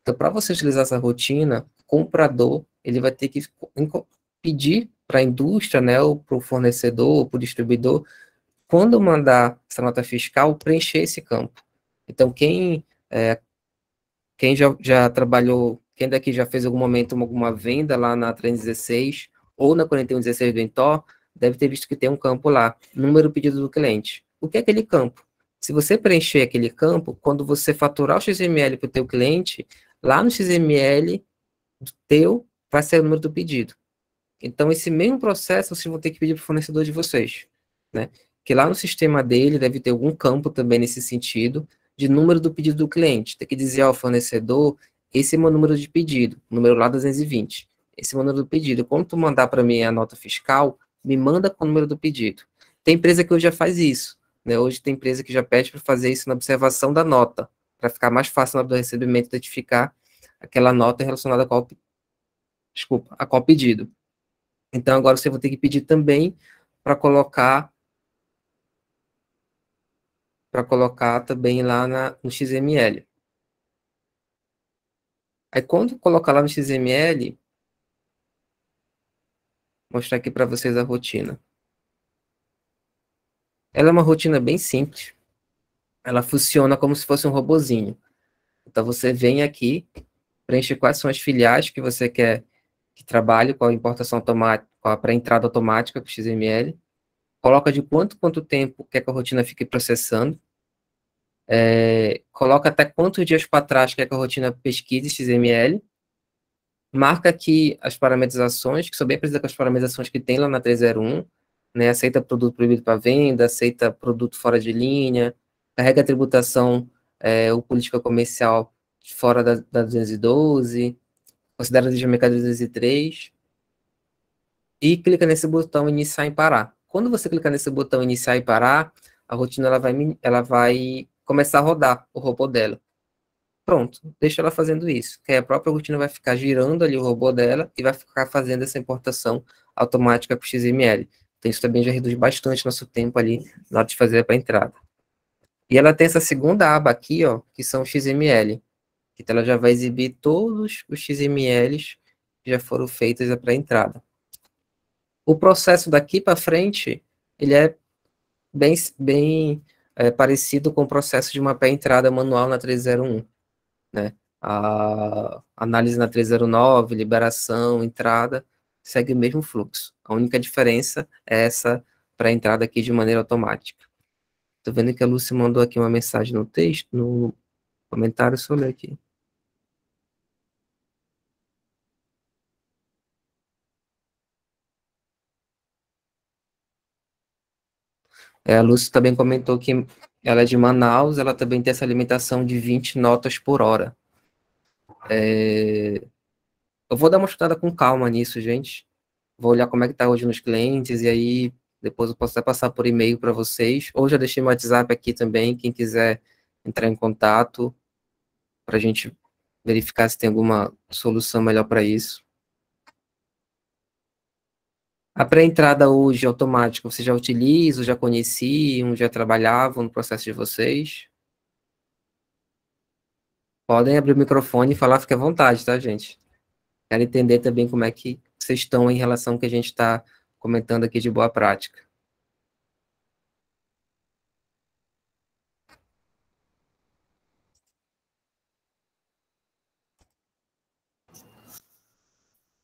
Então, para você utilizar essa rotina, o comprador, ele vai ter que pedir para a indústria, né, ou para o fornecedor, ou para o distribuidor, quando mandar essa nota fiscal, preencher esse campo. Então, quem já trabalhou, quem daqui já fez algum momento alguma venda lá na 316 ou na 4116 do Intor, deve ter visto que tem um campo lá, número pedido do cliente. O que é aquele campo? Se você preencher aquele campo, quando você faturar o XML para o teu cliente, lá no XML do teu vai ser o número do pedido. Então, esse mesmo processo vocês vão ter que pedir para o fornecedor de vocês, né? Que lá no sistema dele deve ter algum campo também nesse sentido, de número do pedido do cliente. Tem que dizer ao fornecedor, esse é o meu número de pedido, número lá 220. Esse é o meu número do pedido. Quando tu mandar para mim a nota fiscal, me manda com o número do pedido. Tem empresa que hoje já faz isso, né? Hoje tem empresa que já pede para fazer isso na observação da nota, para ficar mais fácil na hora do recebimento identificar aquela nota relacionada a qual pedido. Então, agora você vai ter que pedir também para colocar também lá no XML. Aí, quando colocar lá no XML, vou mostrar aqui para vocês a rotina. Ela é uma rotina bem simples. Ela funciona como se fosse um robozinho. Então, você vem aqui, preenche quais são as filiais que você quer que trabalhe com a importação automática, com a pré-entrada automática com o XML. Coloca de quanto tempo quer que a rotina fique processando. Coloca até quantos dias para trás quer que a rotina pesquise XML. Marca aqui as parametrizações, que são bem parecidas com as parametrizações que tem lá na 301, né? Aceita produto proibido para venda, aceita produto fora de linha, carrega a tributação ou política comercial fora da 212, considera de mercado 203, e clica nesse botão iniciar e parar. Quando você clicar nesse botão iniciar e parar, a rotina ela vai começar a rodar o robô dela. Pronto, deixa ela fazendo isso, que aí a própria rotina vai ficar girando ali o robô dela e vai ficar fazendo essa importação automática para o XML. Então isso também já reduz bastante nosso tempo ali na hora de fazer a entrada. E ela tem essa segunda aba aqui, ó, que são o XML. Então ela já vai exibir todos os XMLs que já foram feitos para a entrada. O processo daqui para frente, ele é bem parecido com o processo de uma pré-entrada manual na 301. Né? a análise na 309, liberação, entrada, segue o mesmo fluxo. A única diferença é essa para a entrada aqui de maneira automática. Estou vendo que a Lúcia mandou aqui uma mensagem no texto, no comentário, só ler aqui. A Lúcia também comentou que ela é de Manaus, ela também tem essa limitação de 20 notas por hora. Eu vou dar uma estudada com calma nisso, gente. Vou olhar como é que está hoje nos clientes, e aí depois eu posso até passar por e-mail para vocês, ou já deixei meu WhatsApp aqui também, quem quiser entrar em contato, para a gente verificar se tem alguma solução melhor para isso. A pré-entrada hoje automática, você já utiliza, já conheciam, já trabalhavam no processo de vocês? Podem abrir o microfone e falar, fique à vontade, tá, gente? Quero entender também como é que vocês estão em relação ao que a gente está comentando aqui de boa prática.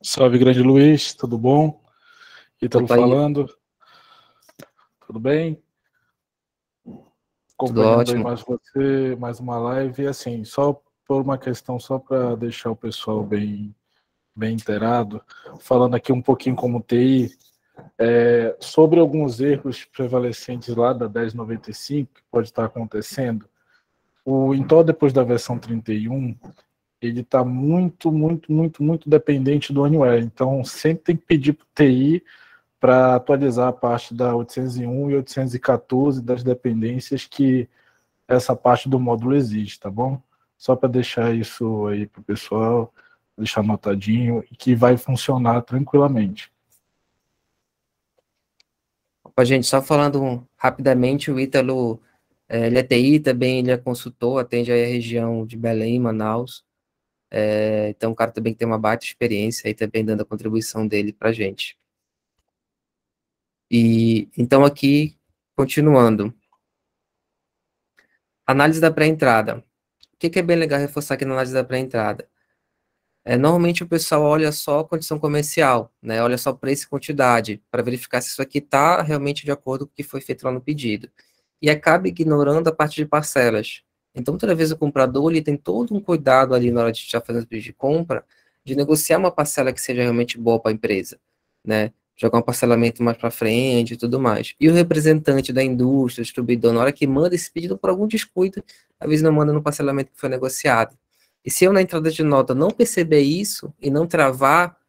Salve, grande Luiz, tudo bom? Ítalo falando. Tudo bem? Acompanhando aí mais você, mais uma live. E assim, só por uma questão, só para deixar o pessoal bem inteirado, falando aqui um pouquinho como TI, sobre alguns erros prevalecentes lá da 1095, que pode estar acontecendo. O Intel, depois da versão 31, ele está muito dependente do Anywhere. Então, sempre tem que pedir para o TI para atualizar a parte da 801 e 814 das dependências que essa parte do módulo exige, tá bom? Só para deixar isso aí para o pessoal, deixar anotadinho, e que vai funcionar tranquilamente. Opa, gente, só falando rapidamente, o Ítalo, ele é TI também, ele é consultor, atende aí a região de Belém, Manaus. Então, o cara também tem uma baita experiência aí também dando a contribuição dele para a gente. E, então, aqui, continuando. Análise da pré-entrada. O que é bem legal reforçar aqui na análise da pré-entrada? Normalmente o pessoal olha só a condição comercial, né? Olha só preço e quantidade, para verificar se isso aqui está realmente de acordo com o que foi feito lá no pedido. E acaba ignorando a parte de parcelas. Então, toda vez o comprador ele tem todo um cuidado ali na hora de estar fazendo o pedido de compra, de negociar uma parcela que seja realmente boa para a empresa, né? Jogar um parcelamento mais para frente e tudo mais. E o representante da indústria, o distribuidor, na hora que manda esse pedido por algum descuido, às vezes não manda no parcelamento que foi negociado. E se eu, na entrada de nota, não perceber isso e não travar,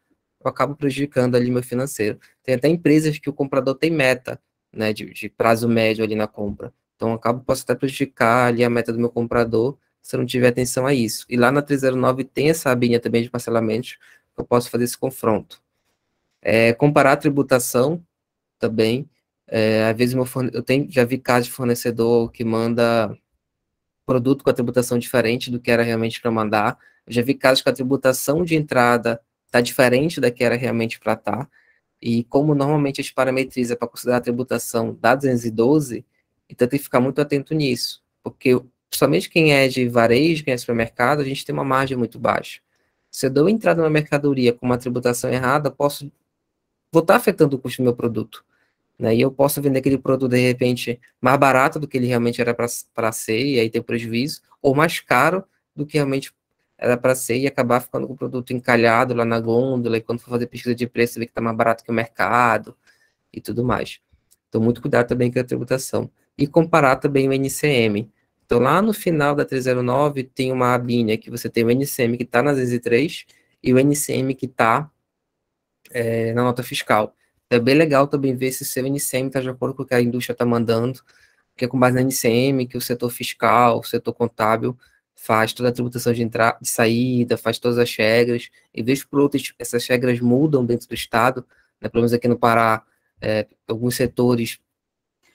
eu acabo prejudicando ali meu financeiro. Tem até empresas que o comprador tem meta, né, de prazo médio ali na compra. Então, posso até prejudicar ali a meta do meu comprador se eu não tiver atenção a isso. E lá na 309 tem essa abinha também de parcelamentos, que eu posso fazer esse confronto. Comparar a tributação também. Às vezes, já vi casos de fornecedor que manda produto com a tributação diferente do que era realmente para mandar. Eu já vi casos que a tributação de entrada está diferente da que era realmente para estar. E como normalmente a gente parametriza para considerar a tributação da 212, então tem que ficar muito atento nisso. Porque, principalmente quem é de varejo, quem é de supermercado, a gente tem uma margem muito baixa. Se eu dou entrada numa mercadoria com uma tributação errada, vou estar afetando o custo do meu produto. Né? E eu posso vender aquele produto, de repente, mais barato do que ele realmente era para ser, e aí ter prejuízo, ou mais caro do que realmente era para ser, e acabar ficando com o produto encalhado lá na gôndola, e quando for fazer pesquisa de preço, ver que está mais barato que o mercado, e tudo mais. Então, muito cuidado também com a tributação. E comparar também o NCM. Então, lá no final da 309, tem uma abinha que você tem o NCM que está na 203 e o NCM que está na nota fiscal. É bem legal também ver se o seu NCM está de acordo com o que a indústria está mandando, porque é com base na NCM que o setor fiscal, o setor contábil, faz toda a tributação de entrada, de saída, faz todas as regras, e vez por outra, essas regras mudam dentro do Estado, né? Pelo menos aqui no Pará, alguns setores,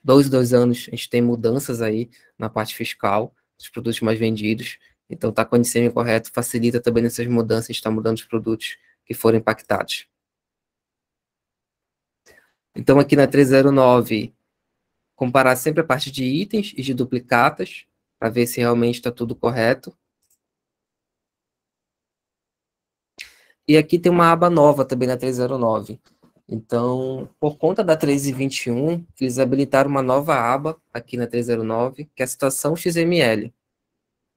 2 anos, a gente tem mudanças aí na parte fiscal, dos produtos mais vendidos, então tá com o NCM correto, facilita também nessas mudanças, está mudando os produtos que foram impactados. Então, aqui na 309, comparar sempre a parte de itens e de duplicatas, para ver se realmente está tudo correto. E aqui tem uma aba nova também na 309. Então, por conta da 321, eles habilitaram uma nova aba aqui na 309, que é a situação XML.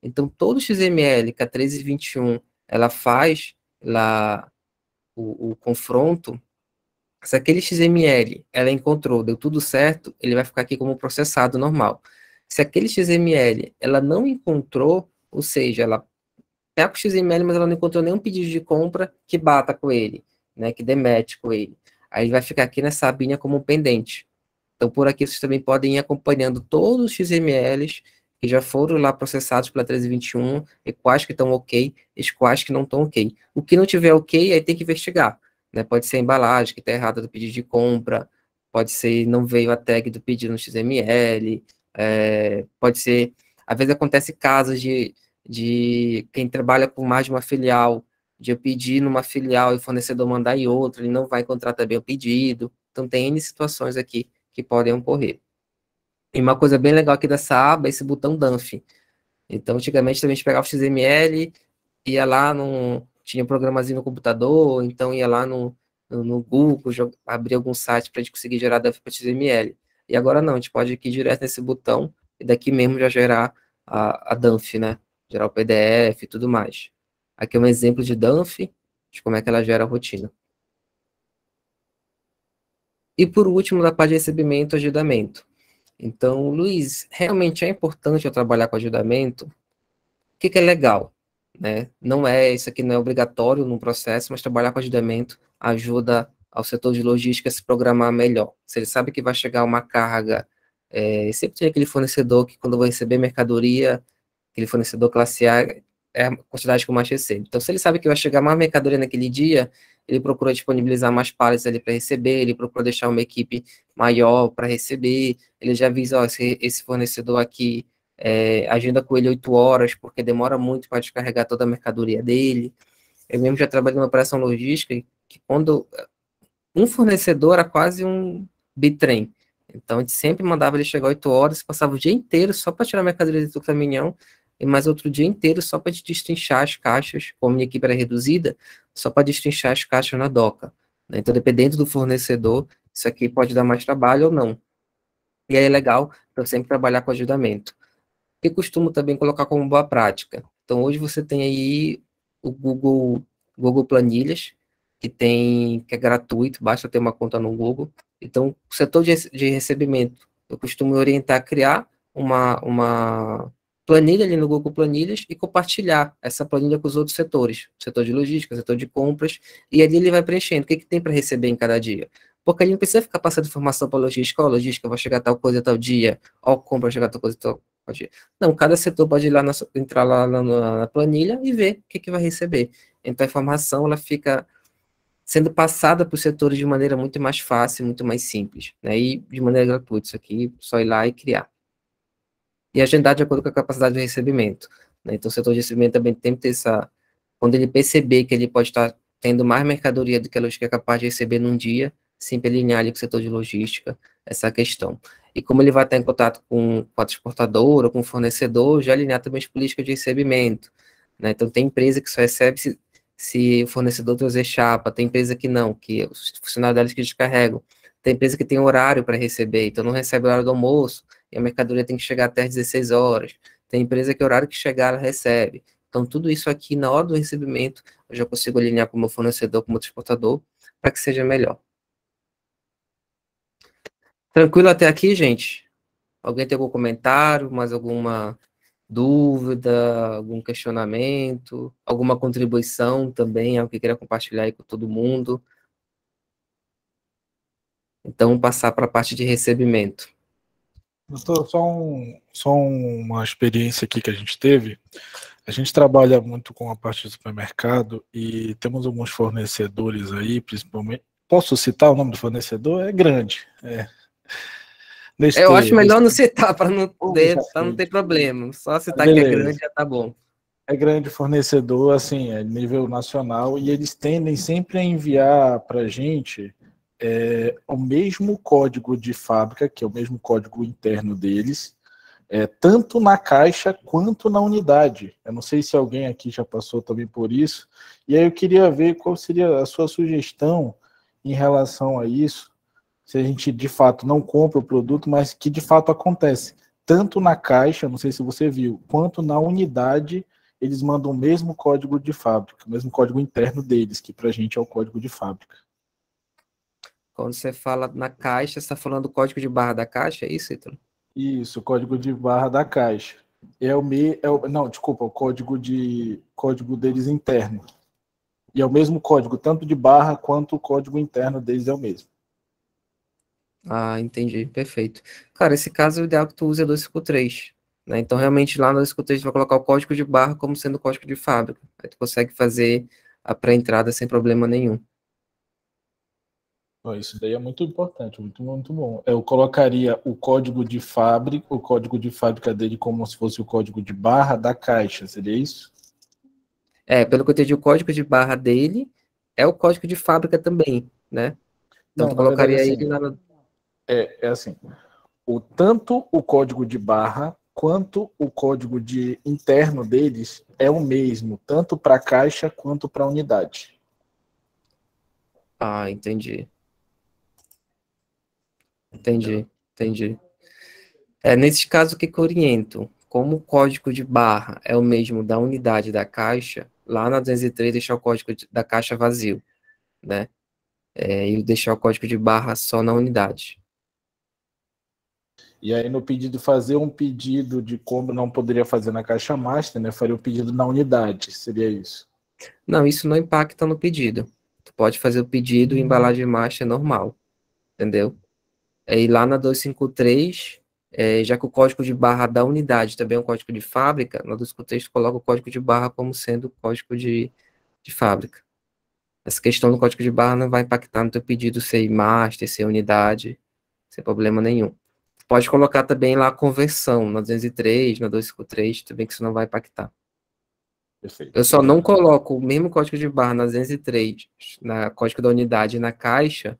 Então, todo XML que a 321 ela faz lá o confronto, se aquele XML ela encontrou, deu tudo certo, ele vai ficar aqui como processado normal. Se aquele XML ela não encontrou, ou seja, ela pega o XML, mas ela não encontrou nenhum pedido de compra que bata com ele, né, que dê match com ele. Aí vai ficar aqui nessa abinha como um pendente. Então, por aqui, vocês também podem ir acompanhando todos os XMLs que já foram lá processados pela 1321, e quais que estão ok, e quais que não estão ok. O que não tiver ok, aí tem que investigar. Né? Pode ser a embalagem que está errada do pedido de compra, pode ser não veio a tag do pedido no XML, pode ser... Às vezes acontece casos de quem trabalha com mais de uma filial, de eu pedir numa filial e o fornecedor mandar em outra, ele não vai encontrar também o pedido. Então, tem N situações aqui que podem ocorrer. E uma coisa bem legal aqui dessa aba é esse botão dump. Então, antigamente, também a gente pegava o XML, ia lá, tinha um programazinho no computador, então ia lá no Google, abrir algum site para a gente conseguir gerar dump para XML. E agora não, a gente pode ir aqui direto nesse botão e daqui mesmo já gerar a dump, né? Gerar o PDF e tudo mais. Aqui é um exemplo de dump, de como é que ela gera a rotina. E por último, da parte de recebimento e agendamento. Então, Luiz, realmente é importante eu trabalhar com agendamento? O que é legal? Né? Não é, isso aqui não é obrigatório no processo, mas trabalhar com agendamento ajuda ao setor de logística a se programar melhor. Se ele sabe que vai chegar uma carga, sempre tem aquele fornecedor que quando vai receber mercadoria, aquele fornecedor classe A, é a quantidade que eu mais recebo. Então, se ele sabe que vai chegar mais mercadoria naquele dia, ele procura disponibilizar mais pallets ali para receber, ele procura deixar uma equipe maior para receber, ele já avisa, ó, esse fornecedor aqui, agenda com ele 8 horas, porque demora muito para descarregar toda a mercadoria dele. Eu mesmo já trabalhei numa operação logística, que quando um fornecedor era quase um bitrem. Então, a gente sempre mandava ele chegar 8 horas, passava o dia inteiro só para tirar a mercadoria do caminhão, e mais outro dia inteiro só para destrinchar as caixas, como a minha equipe era reduzida, só para destrinchar as caixas na doca. Né? Então, dependendo do fornecedor, isso aqui pode dar mais trabalho ou não. E aí é legal eu sempre trabalhar com agendamento. E costumo também colocar como boa prática. Então, hoje você tem aí o Google Planilhas, que é gratuito, basta ter uma conta no Google. Então, o setor de recebimento, eu costumo orientar a criar uma planilha ali no Google Planilhas e compartilhar essa planilha com os outros setores, setor de logística, setor de compras, e ali ele vai preenchendo o que tem para receber em cada dia. Porque ele não precisa ficar passando informação para a logística, ó, logística vai chegar tal coisa tal dia, ó, compra vai chegar tal coisa tal dia. Não, cada setor pode ir lá entrar lá na planilha e ver o que vai receber. Então, a informação ela fica sendo passada para os setores de maneira muito mais fácil, muito mais simples, né? E de maneira gratuita, isso aqui, só ir lá e criar. E agendar de acordo com a capacidade de recebimento, né? Então, o setor de recebimento também tem que ter quando ele perceber que ele pode estar tendo mais mercadoria do que a logística é capaz de receber num dia, sempre alinhar ali com o setor de logística essa questão. E como ele vai estar em contato com a transportadora, com o fornecedor, já alinhar também as políticas de recebimento, né? Então, tem empresa que só recebe se o fornecedor trazer chapa, tem empresa que não, que os funcionários deles que descarregam, tem empresa que tem horário para receber, então não recebe o horário do almoço, e a mercadoria tem que chegar até às 16 horas, tem empresa que o horário que chegar ela recebe. Então, tudo isso aqui, na hora do recebimento, eu já consigo alinhar com o meu fornecedor, com o meu transportador, para que seja melhor. Tranquilo até aqui, gente? Alguém tem algum comentário, mais alguma dúvida, algum questionamento, alguma contribuição também, algo que queira compartilhar aí com todo mundo? Então, passar para a parte de recebimento. Doutor, só uma experiência aqui que a gente teve. A gente trabalha muito com a parte do supermercado e temos alguns fornecedores aí, principalmente. Posso citar o nome do fornecedor? É grande. Eu acho melhor não citar, para não ter problema. Só citar que é grande já tá bom. É grande fornecedor, assim, é nível nacional, e eles tendem sempre a enviar para a gente o mesmo código de fábrica, que é o mesmo código interno deles, tanto na caixa quanto na unidade. Eu não sei se alguém aqui já passou também por isso, e aí eu queria ver qual seria a sua sugestão em relação a isso, se a gente de fato não compra o produto, mas que de fato acontece. Tanto na caixa, não sei se você viu, quanto na unidade, eles mandam o mesmo código de fábrica, o mesmo código interno deles, que para a gente é o código de fábrica. Quando você fala na caixa, você está falando do código de barra da caixa, é isso, Ítalo? Isso, o código de barra da caixa. Não, desculpa, o código deles interno. E é o mesmo código, tanto de barra quanto o código interno deles é o mesmo. Ah, entendi, perfeito. Cara, esse caso, o ideal é que tu use a 253, né? Então, realmente, lá no 253, tu vai colocar o código de barra como sendo o código de fábrica. Aí tu consegue fazer a pré-entrada sem problema nenhum. Isso daí é muito importante, muito, muito bom. Eu colocaria o código de fábrica dele como se fosse o código de barra da caixa, seria isso? Pelo que eu entendi, o código de barra dele é o código de fábrica também, né? Então, Não, tu na verdade, colocaria assim, ele lá no... é assim, tanto o código de barra quanto o código de interno deles é o mesmo, tanto para caixa quanto para unidade. Ah, entendi. Entendi. Nesse caso, o que eu oriento? Como o código de barra é o mesmo da unidade da caixa, lá na 203 deixar o código da caixa vazio, né? E deixar o código de barra só na unidade. E aí no pedido, fazer um pedido de como não poderia fazer na caixa master, né? Faria o pedido na unidade, seria isso. Não, isso não impacta no pedido. Tu pode fazer o pedido e embalagem master normal, entendeu? E lá na 253, já que o código de barra da unidade também é um código de fábrica, na 253 tu coloca o código de barra como sendo o código de fábrica. Essa questão do código de barra não vai impactar no teu pedido ser master, ser unidade, sem problema nenhum. Pode colocar também lá a conversão na 203, na 253, também que isso não vai impactar. Perfeito. Eu só não coloco o mesmo código de barra na 203, na código da unidade e na caixa,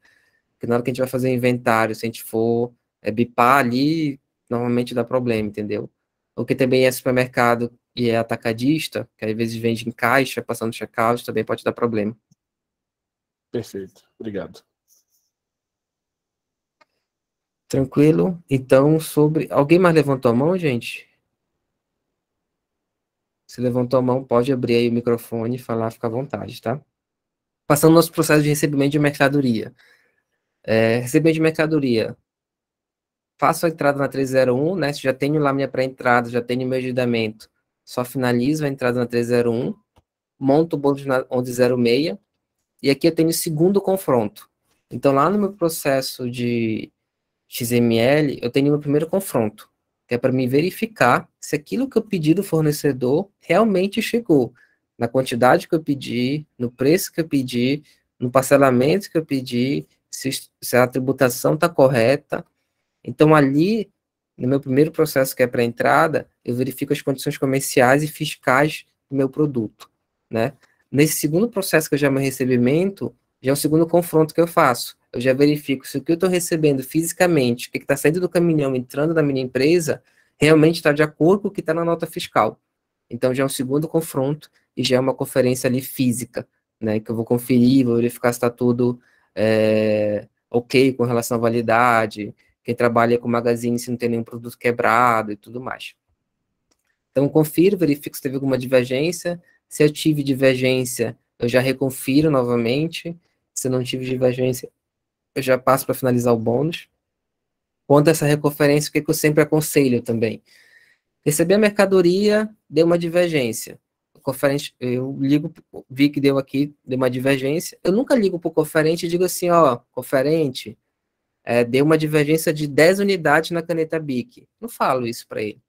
porque na hora que a gente vai fazer o inventário, se a gente for bipar ali, normalmente dá problema, entendeu? O que também é supermercado e é atacadista, que às vezes vende em caixa, passando checkout, também pode dar problema. Perfeito, obrigado. Tranquilo? Então, alguém mais levantou a mão, gente? Se levantou a mão, pode abrir aí o microfone e falar, fica à vontade, tá? Passando no nosso processo de recebimento de mercadoria. Recebimento de mercadoria. Faço a entrada na 301, né? Se já tenho lá minha pré-entrada, já tenho meu agendamento, só finalizo a entrada na 301, monto o bônus na 1106, e aqui eu tenho o segundo confronto. Então, lá no meu processo de XML, eu tenho o meu primeiro confronto, que é para me verificar se aquilo que eu pedi do fornecedor realmente chegou, na quantidade que eu pedi, no preço que eu pedi, no parcelamento que eu pedi, se a tributação está correta. Então, ali, no meu primeiro processo, que é para a entrada, eu verifico as condições comerciais e fiscais do meu produto, né? Nesse segundo processo, que já é meu recebimento, já é o segundo confronto que eu faço. Eu já verifico se o que eu estou recebendo fisicamente, o que está saindo do caminhão, entrando na minha empresa, realmente está de acordo com o que está na nota fiscal. Então, já é um segundo confronto e já é uma conferência ali física, né? Que eu vou conferir, vou verificar se está tudo ok com relação à validade, quem trabalha com magazine se não tem nenhum produto quebrado e tudo mais. Então, confiro, verifico se teve alguma divergência. Se eu tive divergência, eu já reconfiro novamente. Se eu não tive divergência, eu já passo para finalizar o bônus. Quanto a essa reconferência, o que eu sempre aconselho também? Receber a mercadoria, deu uma divergência. O conferente, eu ligo, vi que deu uma divergência. Eu nunca ligo para o conferente e digo assim, ó, conferente, deu uma divergência de 10 unidades na caneta BIC. Não falo isso para ele.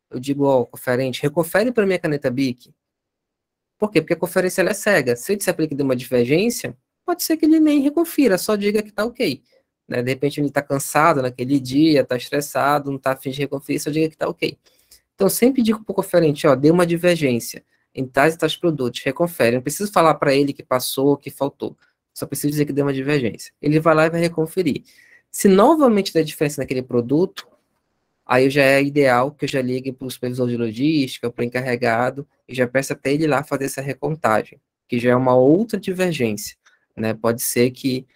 Eu digo, ó, conferente, reconfere para minha caneta BIC. Por quê? Porque a conferência ela é cega. Se eu disser para ele que deu uma divergência, pode ser que ele nem reconfira, só diga que está ok. Né? De repente ele está cansado naquele dia, está estressado, não está a fim de reconferir, só diga que está ok. Então, sempre digo para o conferente, ó, deu uma divergência em tais e tais produtos, reconfere. Não preciso falar para ele que passou, que faltou. Só preciso dizer que deu uma divergência. Ele vai lá e vai reconferir. Se novamente der diferença naquele produto, aí já é ideal que eu já ligue para o supervisor de logística, para o encarregado, e já peço até ele lá fazer essa recontagem, que já é uma outra divergência, né? Pode ser que,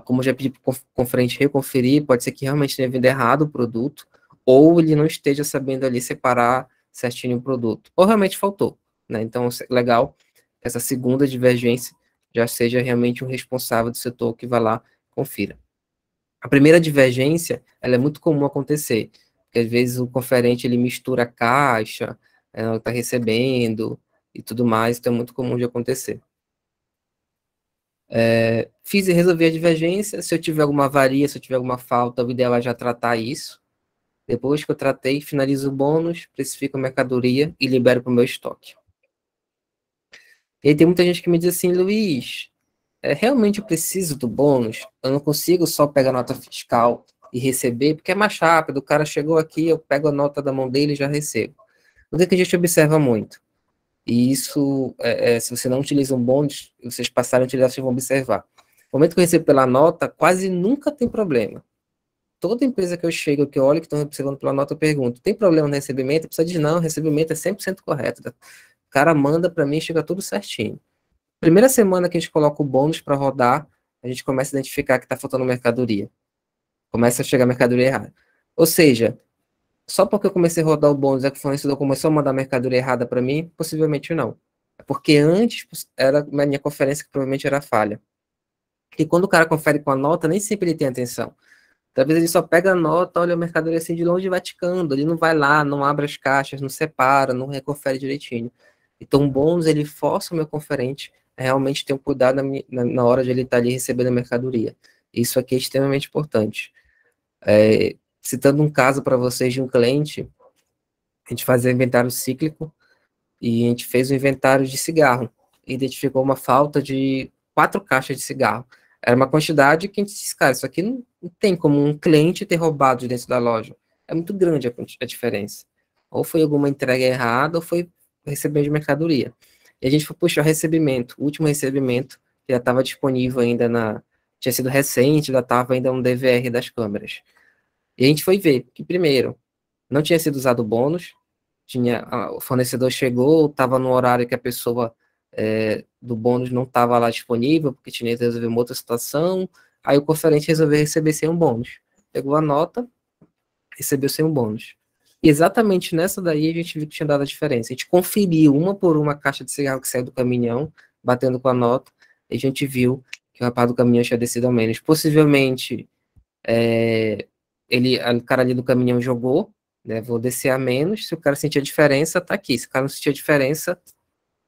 como eu já pedi para o conferente reconferir, pode ser que realmente tenha vindo errado o produto, ou ele não esteja sabendo ali separar certinho o produto, ou realmente faltou, né? Então, legal, essa segunda divergência já seja realmente um responsável do setor que vai lá, confira. A primeira divergência, ela é muito comum acontecer, porque às vezes o conferente, ele mistura a caixa, está recebendo e tudo mais, então é muito comum de acontecer. Fiz e resolvi a divergência, se eu tiver alguma avaria, se eu tiver alguma falta, o ideal é já tratar isso. Depois que eu tratei, finalizo o bônus, precifico a mercadoria e libero para o meu estoque. E aí tem muita gente que me diz assim, Luiz, realmente eu preciso do bônus? Eu não consigo só pegar a nota fiscal e receber, porque é mais rápido, o cara chegou aqui, eu pego a nota da mão dele e já recebo. O que a gente observa muito? E isso, se você não utiliza um bônus, vocês passarem a utilizar, vocês vão observar. No momento que eu recebo pela nota, quase nunca tem problema. Toda empresa que eu chego, que eu olho que estão recebendo pela nota, eu pergunto, tem problema no recebimento? Precisa de não, o recebimento é 100% correto. O cara manda para mim, chega tudo certinho. Primeira semana que a gente coloca o bônus para rodar, a gente começa a identificar que está faltando mercadoria. Começa a chegar mercadoria errada. Ou seja, só porque eu comecei a rodar o bônus, é que o fornecedor começou a mandar mercadoria errada para mim? Possivelmente não. É porque antes era a minha conferência que provavelmente era falha. E quando o cara confere com a nota, nem sempre ele tem atenção. Talvez ele só pega a nota, olha a mercadoria assim de longe e vai ticando. Ele não vai lá, não abre as caixas, não separa, não reconfere direitinho. Então o bônus, ele força o meu conferente a realmente ter um cuidado na hora de ele estar ali recebendo a mercadoria. Isso aqui é extremamente importante. Citando um caso para vocês de um cliente, a gente fazia inventário cíclico e a gente fez um inventário de cigarro. Identificou uma falta de 4 caixas de cigarro. Era uma quantidade que a gente disse, cara, isso aqui não tem como um cliente ter roubado de dentro da loja. É muito grande a diferença. Ou foi alguma entrega errada, ou foi recebimento de mercadoria. E a gente foi puxar recebimento. O último recebimento, que já estava disponível ainda tinha sido recente, já estava ainda no DVR das câmeras. E a gente foi ver que, primeiro, não tinha sido usado o bônus, o fornecedor chegou, estava no horário que a pessoa do bônus não estava lá disponível, porque tinha que resolver uma outra situação, aí o conferente resolveu receber sem um bônus. Pegou a nota, recebeu sem um bônus. E exatamente nessa daí a gente viu que tinha dado a diferença. A gente conferiu uma por uma a caixa de cigarro que saiu do caminhão, batendo com a nota, e a gente viu que o rapaz do caminhão tinha descido ao menos. Possivelmente, o cara ali do caminhão jogou, né, vou descer a menos, se o cara sentir a diferença, tá aqui. Se o cara não sentir a diferença,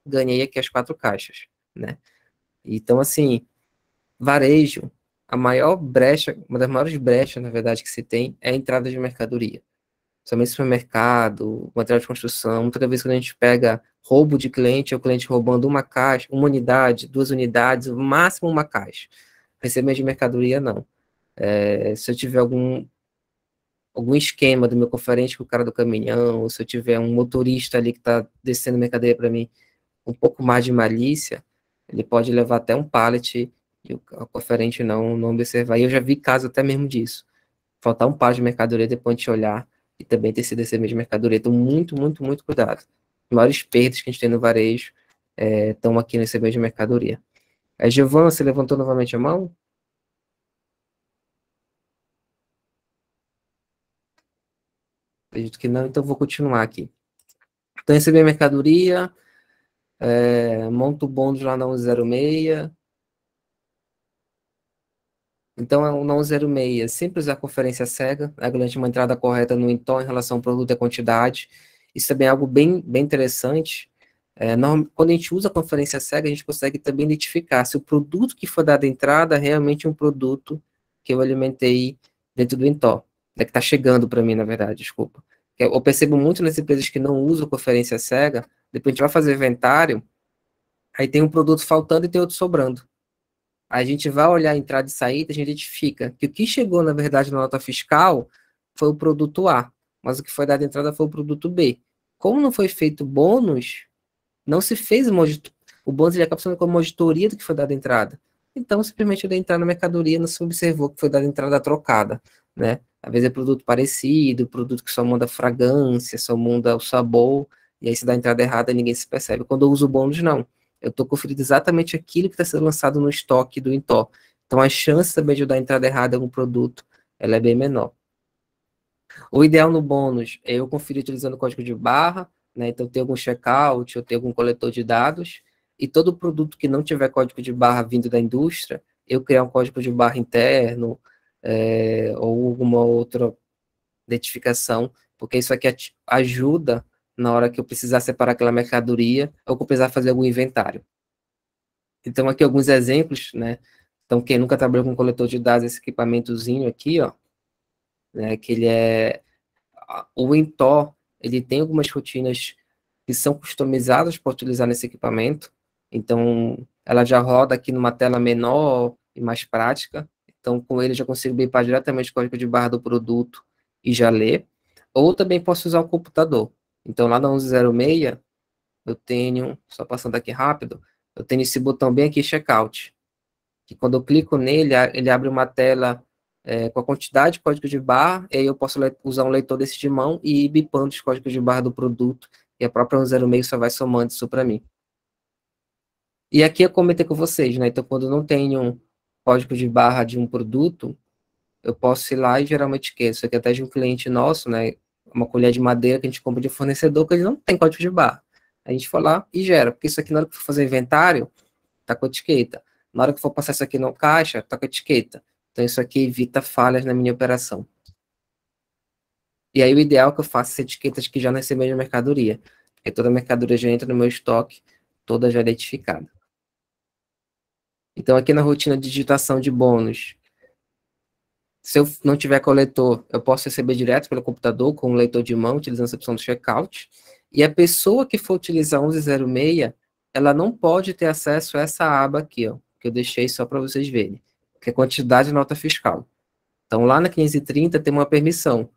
ganhei aqui as 4 caixas, né? Então, assim, varejo, a maior brecha, uma das maiores brechas, na verdade, que se tem é a entrada de mercadoria. Somente supermercado, material de construção, muitas vezes quando a gente pega roubo de cliente, é o cliente roubando uma caixa, uma unidade, 2 unidades, no máximo uma caixa. Recebimento de mercadoria, não. Se eu tiver algum esquema do meu conferente com o cara do caminhão, ou se eu tiver um motorista ali que está descendo mercadoria para mim, um pouco mais de malícia, ele pode levar até um pallet e o conferente não observar. E eu já vi caso até mesmo disso. Faltar um pallet de mercadoria, depois a gente olhar e também ter sido recebimento de mercadoria. Então, muito, muito, muito cuidado. As maiores perdas que a gente tem no varejo estão aqui no recebimento de mercadoria. Giovana, você levantou novamente a mão? Acredito que não, então vou continuar aqui. Então, receber mercadoria, monta o bônus lá na 106. Então, na 106, sempre usar a conferência cega, garante uma entrada correta no entorno em relação ao produto e à quantidade. Isso também é algo bem, bem interessante. Quando a gente usa a conferência cega, a gente consegue também identificar se o produto que for dado entrada é realmente um produto que eu alimentei dentro do entorno, que está chegando para mim, na verdade, desculpa. Eu percebo muito nas empresas que não usam conferência cega, depois a gente vai fazer inventário, aí tem um produto faltando e tem outro sobrando. A gente vai olhar a entrada e saída, a gente identifica que o que chegou, na verdade, na nota fiscal foi o produto A, mas o que foi dado entrada foi o produto B. Como não foi feito bônus, não se fez o bônus, ele acaba sendo como auditoria do que foi dado entrada. Então, simplesmente eu dei entrada na mercadoria, não se observou que foi dada entrada trocada, né? Às vezes é produto parecido, produto que só muda a fragrância, só muda o sabor, e aí se dá entrada errada ninguém se percebe. Quando eu uso o bônus, não. Eu estou conferindo exatamente aquilo que está sendo lançado no estoque do Intó. Então, a chance também de eu dar entrada errada em algum produto, ela é bem menor. O ideal no bônus é eu conferir utilizando o código de barra, né? Então, tem algum checkout, ou tem algum coletor de dados, e todo produto que não tiver código de barra vindo da indústria, eu criar um código de barra interno, ou alguma outra identificação, porque isso aqui ajuda na hora que eu precisar separar aquela mercadoria, ou que eu precisar fazer algum inventário. Então, aqui alguns exemplos, né? Então, quem nunca trabalhou com coletor de dados, esse equipamentozinho aqui, ó, né, que ele é o Intó, ele tem algumas rotinas que são customizadas para utilizar nesse equipamento. Então, ela já roda aqui numa tela menor e mais prática. Então, com ele, eu já consigo bipar diretamente o código de barra do produto e já ler. Ou também posso usar o computador. Então, lá na 1106, eu tenho, só passando aqui rápido, eu tenho esse botão bem aqui, Checkout, que quando eu clico nele, ele abre uma tela com a quantidade de código de barra, e aí eu posso usar um leitor desse de mão e ir bipando os códigos de barra do produto, e a própria 106 só vai somando isso para mim. E aqui eu comentei com vocês, né? Então, quando eu não tenho um código de barra de um produto, eu posso ir lá e geralmente esqueço. Isso aqui é até de um cliente nosso, né? Uma colher de madeira que a gente compra de fornecedor, que ele não tem código de barra. A gente foi lá e gera, porque isso aqui na hora que for fazer inventário, tá com etiqueta. Na hora que for passar isso aqui no caixa, tá com etiqueta. Então, isso aqui evita falhas na minha operação. E aí, o ideal é que eu faça essas etiquetas que já nessa mesma mercadoria. Porque toda a mercadoria já entra no meu estoque, toda já identificada. Então, aqui na rotina de digitação de bônus, se eu não tiver coletor, eu posso receber direto pelo computador com um leitor de mão, utilizando essa opção do checkout. E a pessoa que for utilizar 1106, ela não pode ter acesso a essa aba aqui, ó, que eu deixei só para vocês verem, que é quantidade de nota fiscal. Então, lá na 530 tem uma permissão,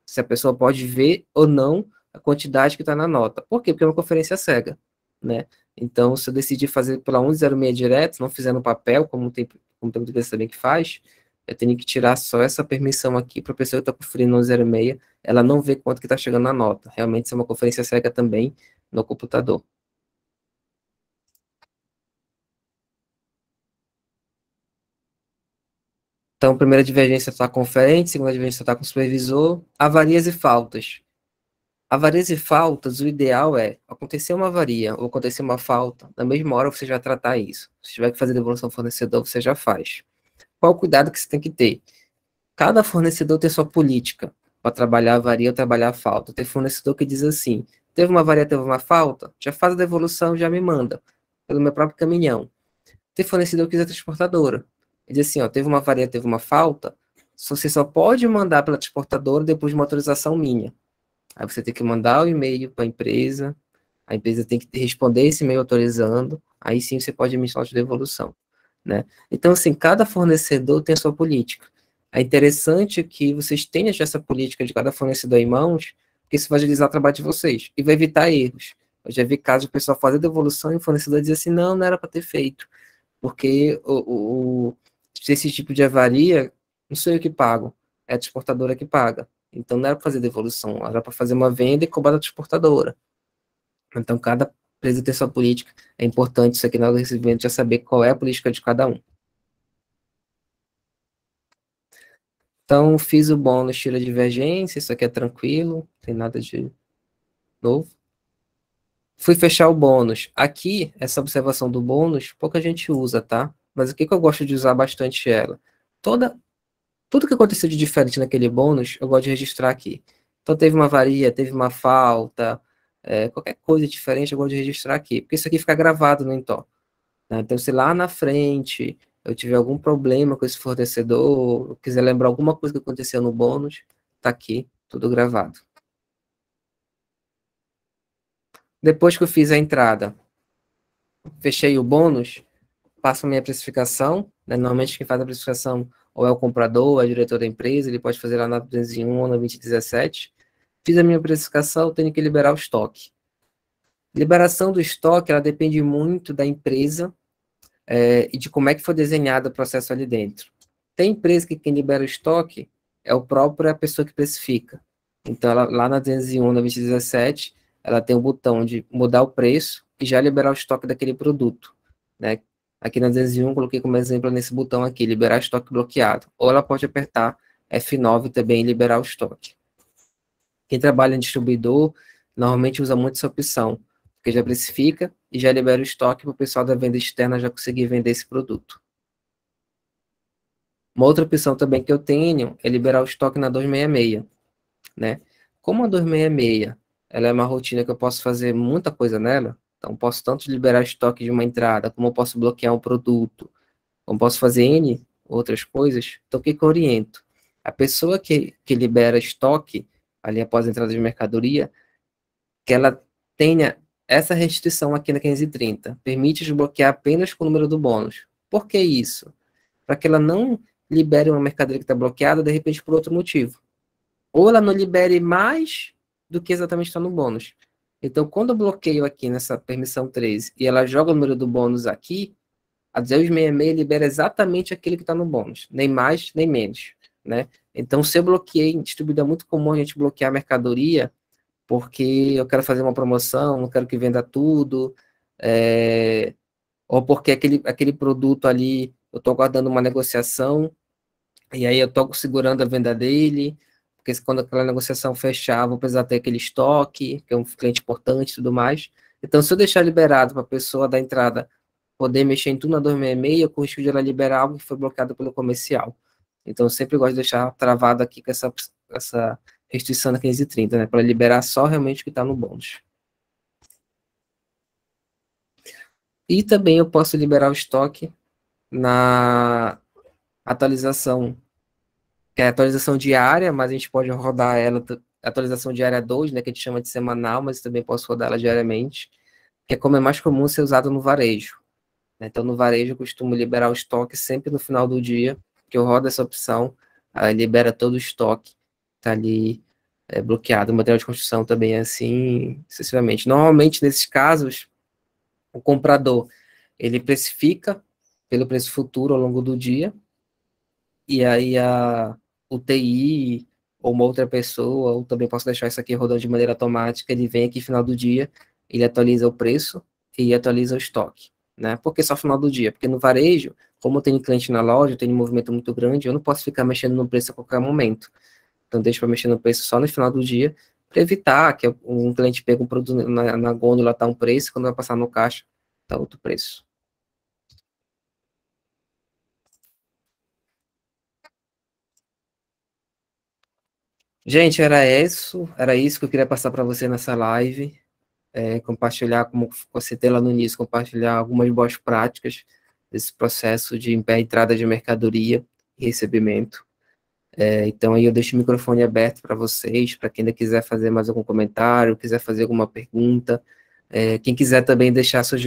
se a pessoa pode ver ou não a quantidade que está na nota. Por quê? Porque é uma conferência cega, né? Então, se eu decidir fazer pela 1106 direto, não fizer no papel, como tem muita empresa também que faz, eu tenho que tirar só essa permissão aqui para a pessoa que está conferindo 1106, ela não vê quanto que está chegando na nota. Realmente, isso é uma conferência cega também no computador. Então, primeira divergência está com o conferente, segunda divergência está com o supervisor. Avarias e faltas. Avarias e faltas, o ideal é acontecer uma avaria ou acontecer uma falta, na mesma hora você já vai tratar isso. Se tiver que fazer devolução ao fornecedor, você já faz. Qual o cuidado que você tem que ter? Cada fornecedor tem sua política para trabalhar a avaria ou trabalhar a falta. Tem fornecedor que diz assim, teve uma avaria, teve uma falta, já faz a devolução, já me manda, pelo meu próprio caminhão. Tem fornecedor que usa transportadora. Ele diz assim, ó, teve uma avaria, teve uma falta, você só pode mandar pela transportadora depois de uma autorização minha. Aí você tem que mandar o e-mail para a empresa tem que responder esse e-mail autorizando, aí sim você pode emitir de devolução, né? Então, assim, cada fornecedor tem a sua política. É interessante que vocês tenham já essa política de cada fornecedor em mãos, porque isso vai agilizar o trabalho de vocês e vai evitar erros. Eu já vi casos de o pessoal fazer devolução e o fornecedor dizer assim, não era para ter feito, porque esse tipo de avaria, não sou eu que pago, é a transportadora que paga. Então, não era para fazer devolução, era para fazer uma venda e cobrar da transportadora. Então, cada empresa tem sua política. É importante isso aqui na hora do recebimento, já saber qual é a política de cada um. Então, fiz o bônus, tira a divergência, isso aqui é tranquilo, não tem nada de novo. Fui fechar o bônus. Aqui, essa observação do bônus, pouca gente usa, tá? Mas o que eu gosto de usar bastante ela? Tudo que aconteceu de diferente naquele bônus, eu gosto de registrar aqui. Então, teve uma avaria, teve uma falta, qualquer coisa diferente, eu gosto de registrar aqui, porque isso aqui fica gravado no Intó. Né? Então, se lá na frente eu tiver algum problema com esse fornecedor, eu quiser lembrar alguma coisa que aconteceu no bônus, tá aqui, tudo gravado. Depois que eu fiz a entrada, fechei o bônus, passo a minha precificação, né? Normalmente quem faz a precificação ou é o comprador, ou é o diretor da empresa, ele pode fazer lá na 201 ou na 2017. Fiz a minha precificação, tenho que liberar o estoque. Liberação do estoque, ela depende muito da empresa, e de como é que foi desenhado o processo ali dentro. Tem empresa que quem libera o estoque é a própria pessoa que precifica. Então, lá na 201, na 2017, ela tem o botão de mudar o preço e já liberar o estoque daquele produto, né? Aqui na 201, coloquei como exemplo nesse botão aqui, liberar estoque bloqueado. Ou ela pode apertar F9 também e liberar o estoque. Quem trabalha em distribuidor, normalmente usa muito essa opção, porque já precifica e já libera o estoque para o pessoal da venda externa já conseguir vender esse produto. Uma outra opção também que eu tenho é liberar o estoque na 266, né? Como a 266, ela é uma rotina que eu posso fazer muita coisa nela, então posso tanto liberar estoque de uma entrada, como eu posso bloquear um produto, como posso fazer N outras coisas, então o que eu oriento? A pessoa que libera estoque, ali após a entrada de mercadoria, que ela tenha essa restrição aqui na 530, permite desbloquear apenas com o número do bônus. Por que isso? Para que ela não libere uma mercadoria que está bloqueada, de repente, por outro motivo. Ou ela não libere mais do que exatamente está no bônus. Então, quando eu bloqueio aqui nessa permissão 13 e ela joga o número do bônus aqui, a 266 libera exatamente aquele que está no bônus, nem mais, nem menos, né? Então, se eu bloqueei, em distribuidor é muito comum a gente bloquear a mercadoria, porque eu quero fazer uma promoção, não quero que venda tudo, ou porque aquele produto ali, eu estou aguardando uma negociação, e aí eu estou segurando a venda dele, porque quando aquela negociação fechar, vou precisar ter aquele estoque, que é um cliente importante e tudo mais. Então, se eu deixar liberado para a pessoa da entrada poder mexer em tudo na 266, eu corro o risco de ela liberar algo que foi bloqueado pelo comercial. Então, eu sempre gosto de deixar travado aqui com essa restrição da 530, né, para liberar só realmente o que está no bônus. E também eu posso liberar o estoque na atualização, que é a atualização diária, mas a gente pode rodar ela, atualização diária 2, né, que a gente chama de semanal, mas também posso rodar ela diariamente, que é como é mais comum ser usado no varejo. Então, no varejo, eu costumo liberar o estoque sempre no final do dia, que eu rodo essa opção, aí libera todo o estoque, tá ali bloqueado. O material de construção também é assim, sucessivamente. Normalmente, nesses casos, o comprador, ele precifica pelo preço futuro ao longo do dia, e aí o TI ou uma outra pessoa, ou também posso deixar isso aqui rodando de maneira automática, ele vem aqui no final do dia, ele atualiza o preço e atualiza o estoque, né? Por que só no final do dia? Porque no varejo, como eu tenho cliente na loja, eu tenho um movimento muito grande, eu não posso ficar mexendo no preço a qualquer momento. Então, deixo para mexer no preço só no final do dia, para evitar que um cliente pegue um produto na gôndola, tá um preço, quando vai passar no caixa, tá outro preço. Gente, era isso que eu queria passar para você nessa live, compartilhar, como você tem lá no início, compartilhar algumas boas práticas desse processo de entrada de mercadoria e recebimento. Então, aí eu deixo o microfone aberto para vocês, para quem ainda quiser fazer mais algum comentário, quiser fazer alguma pergunta, quem quiser também deixar sugestões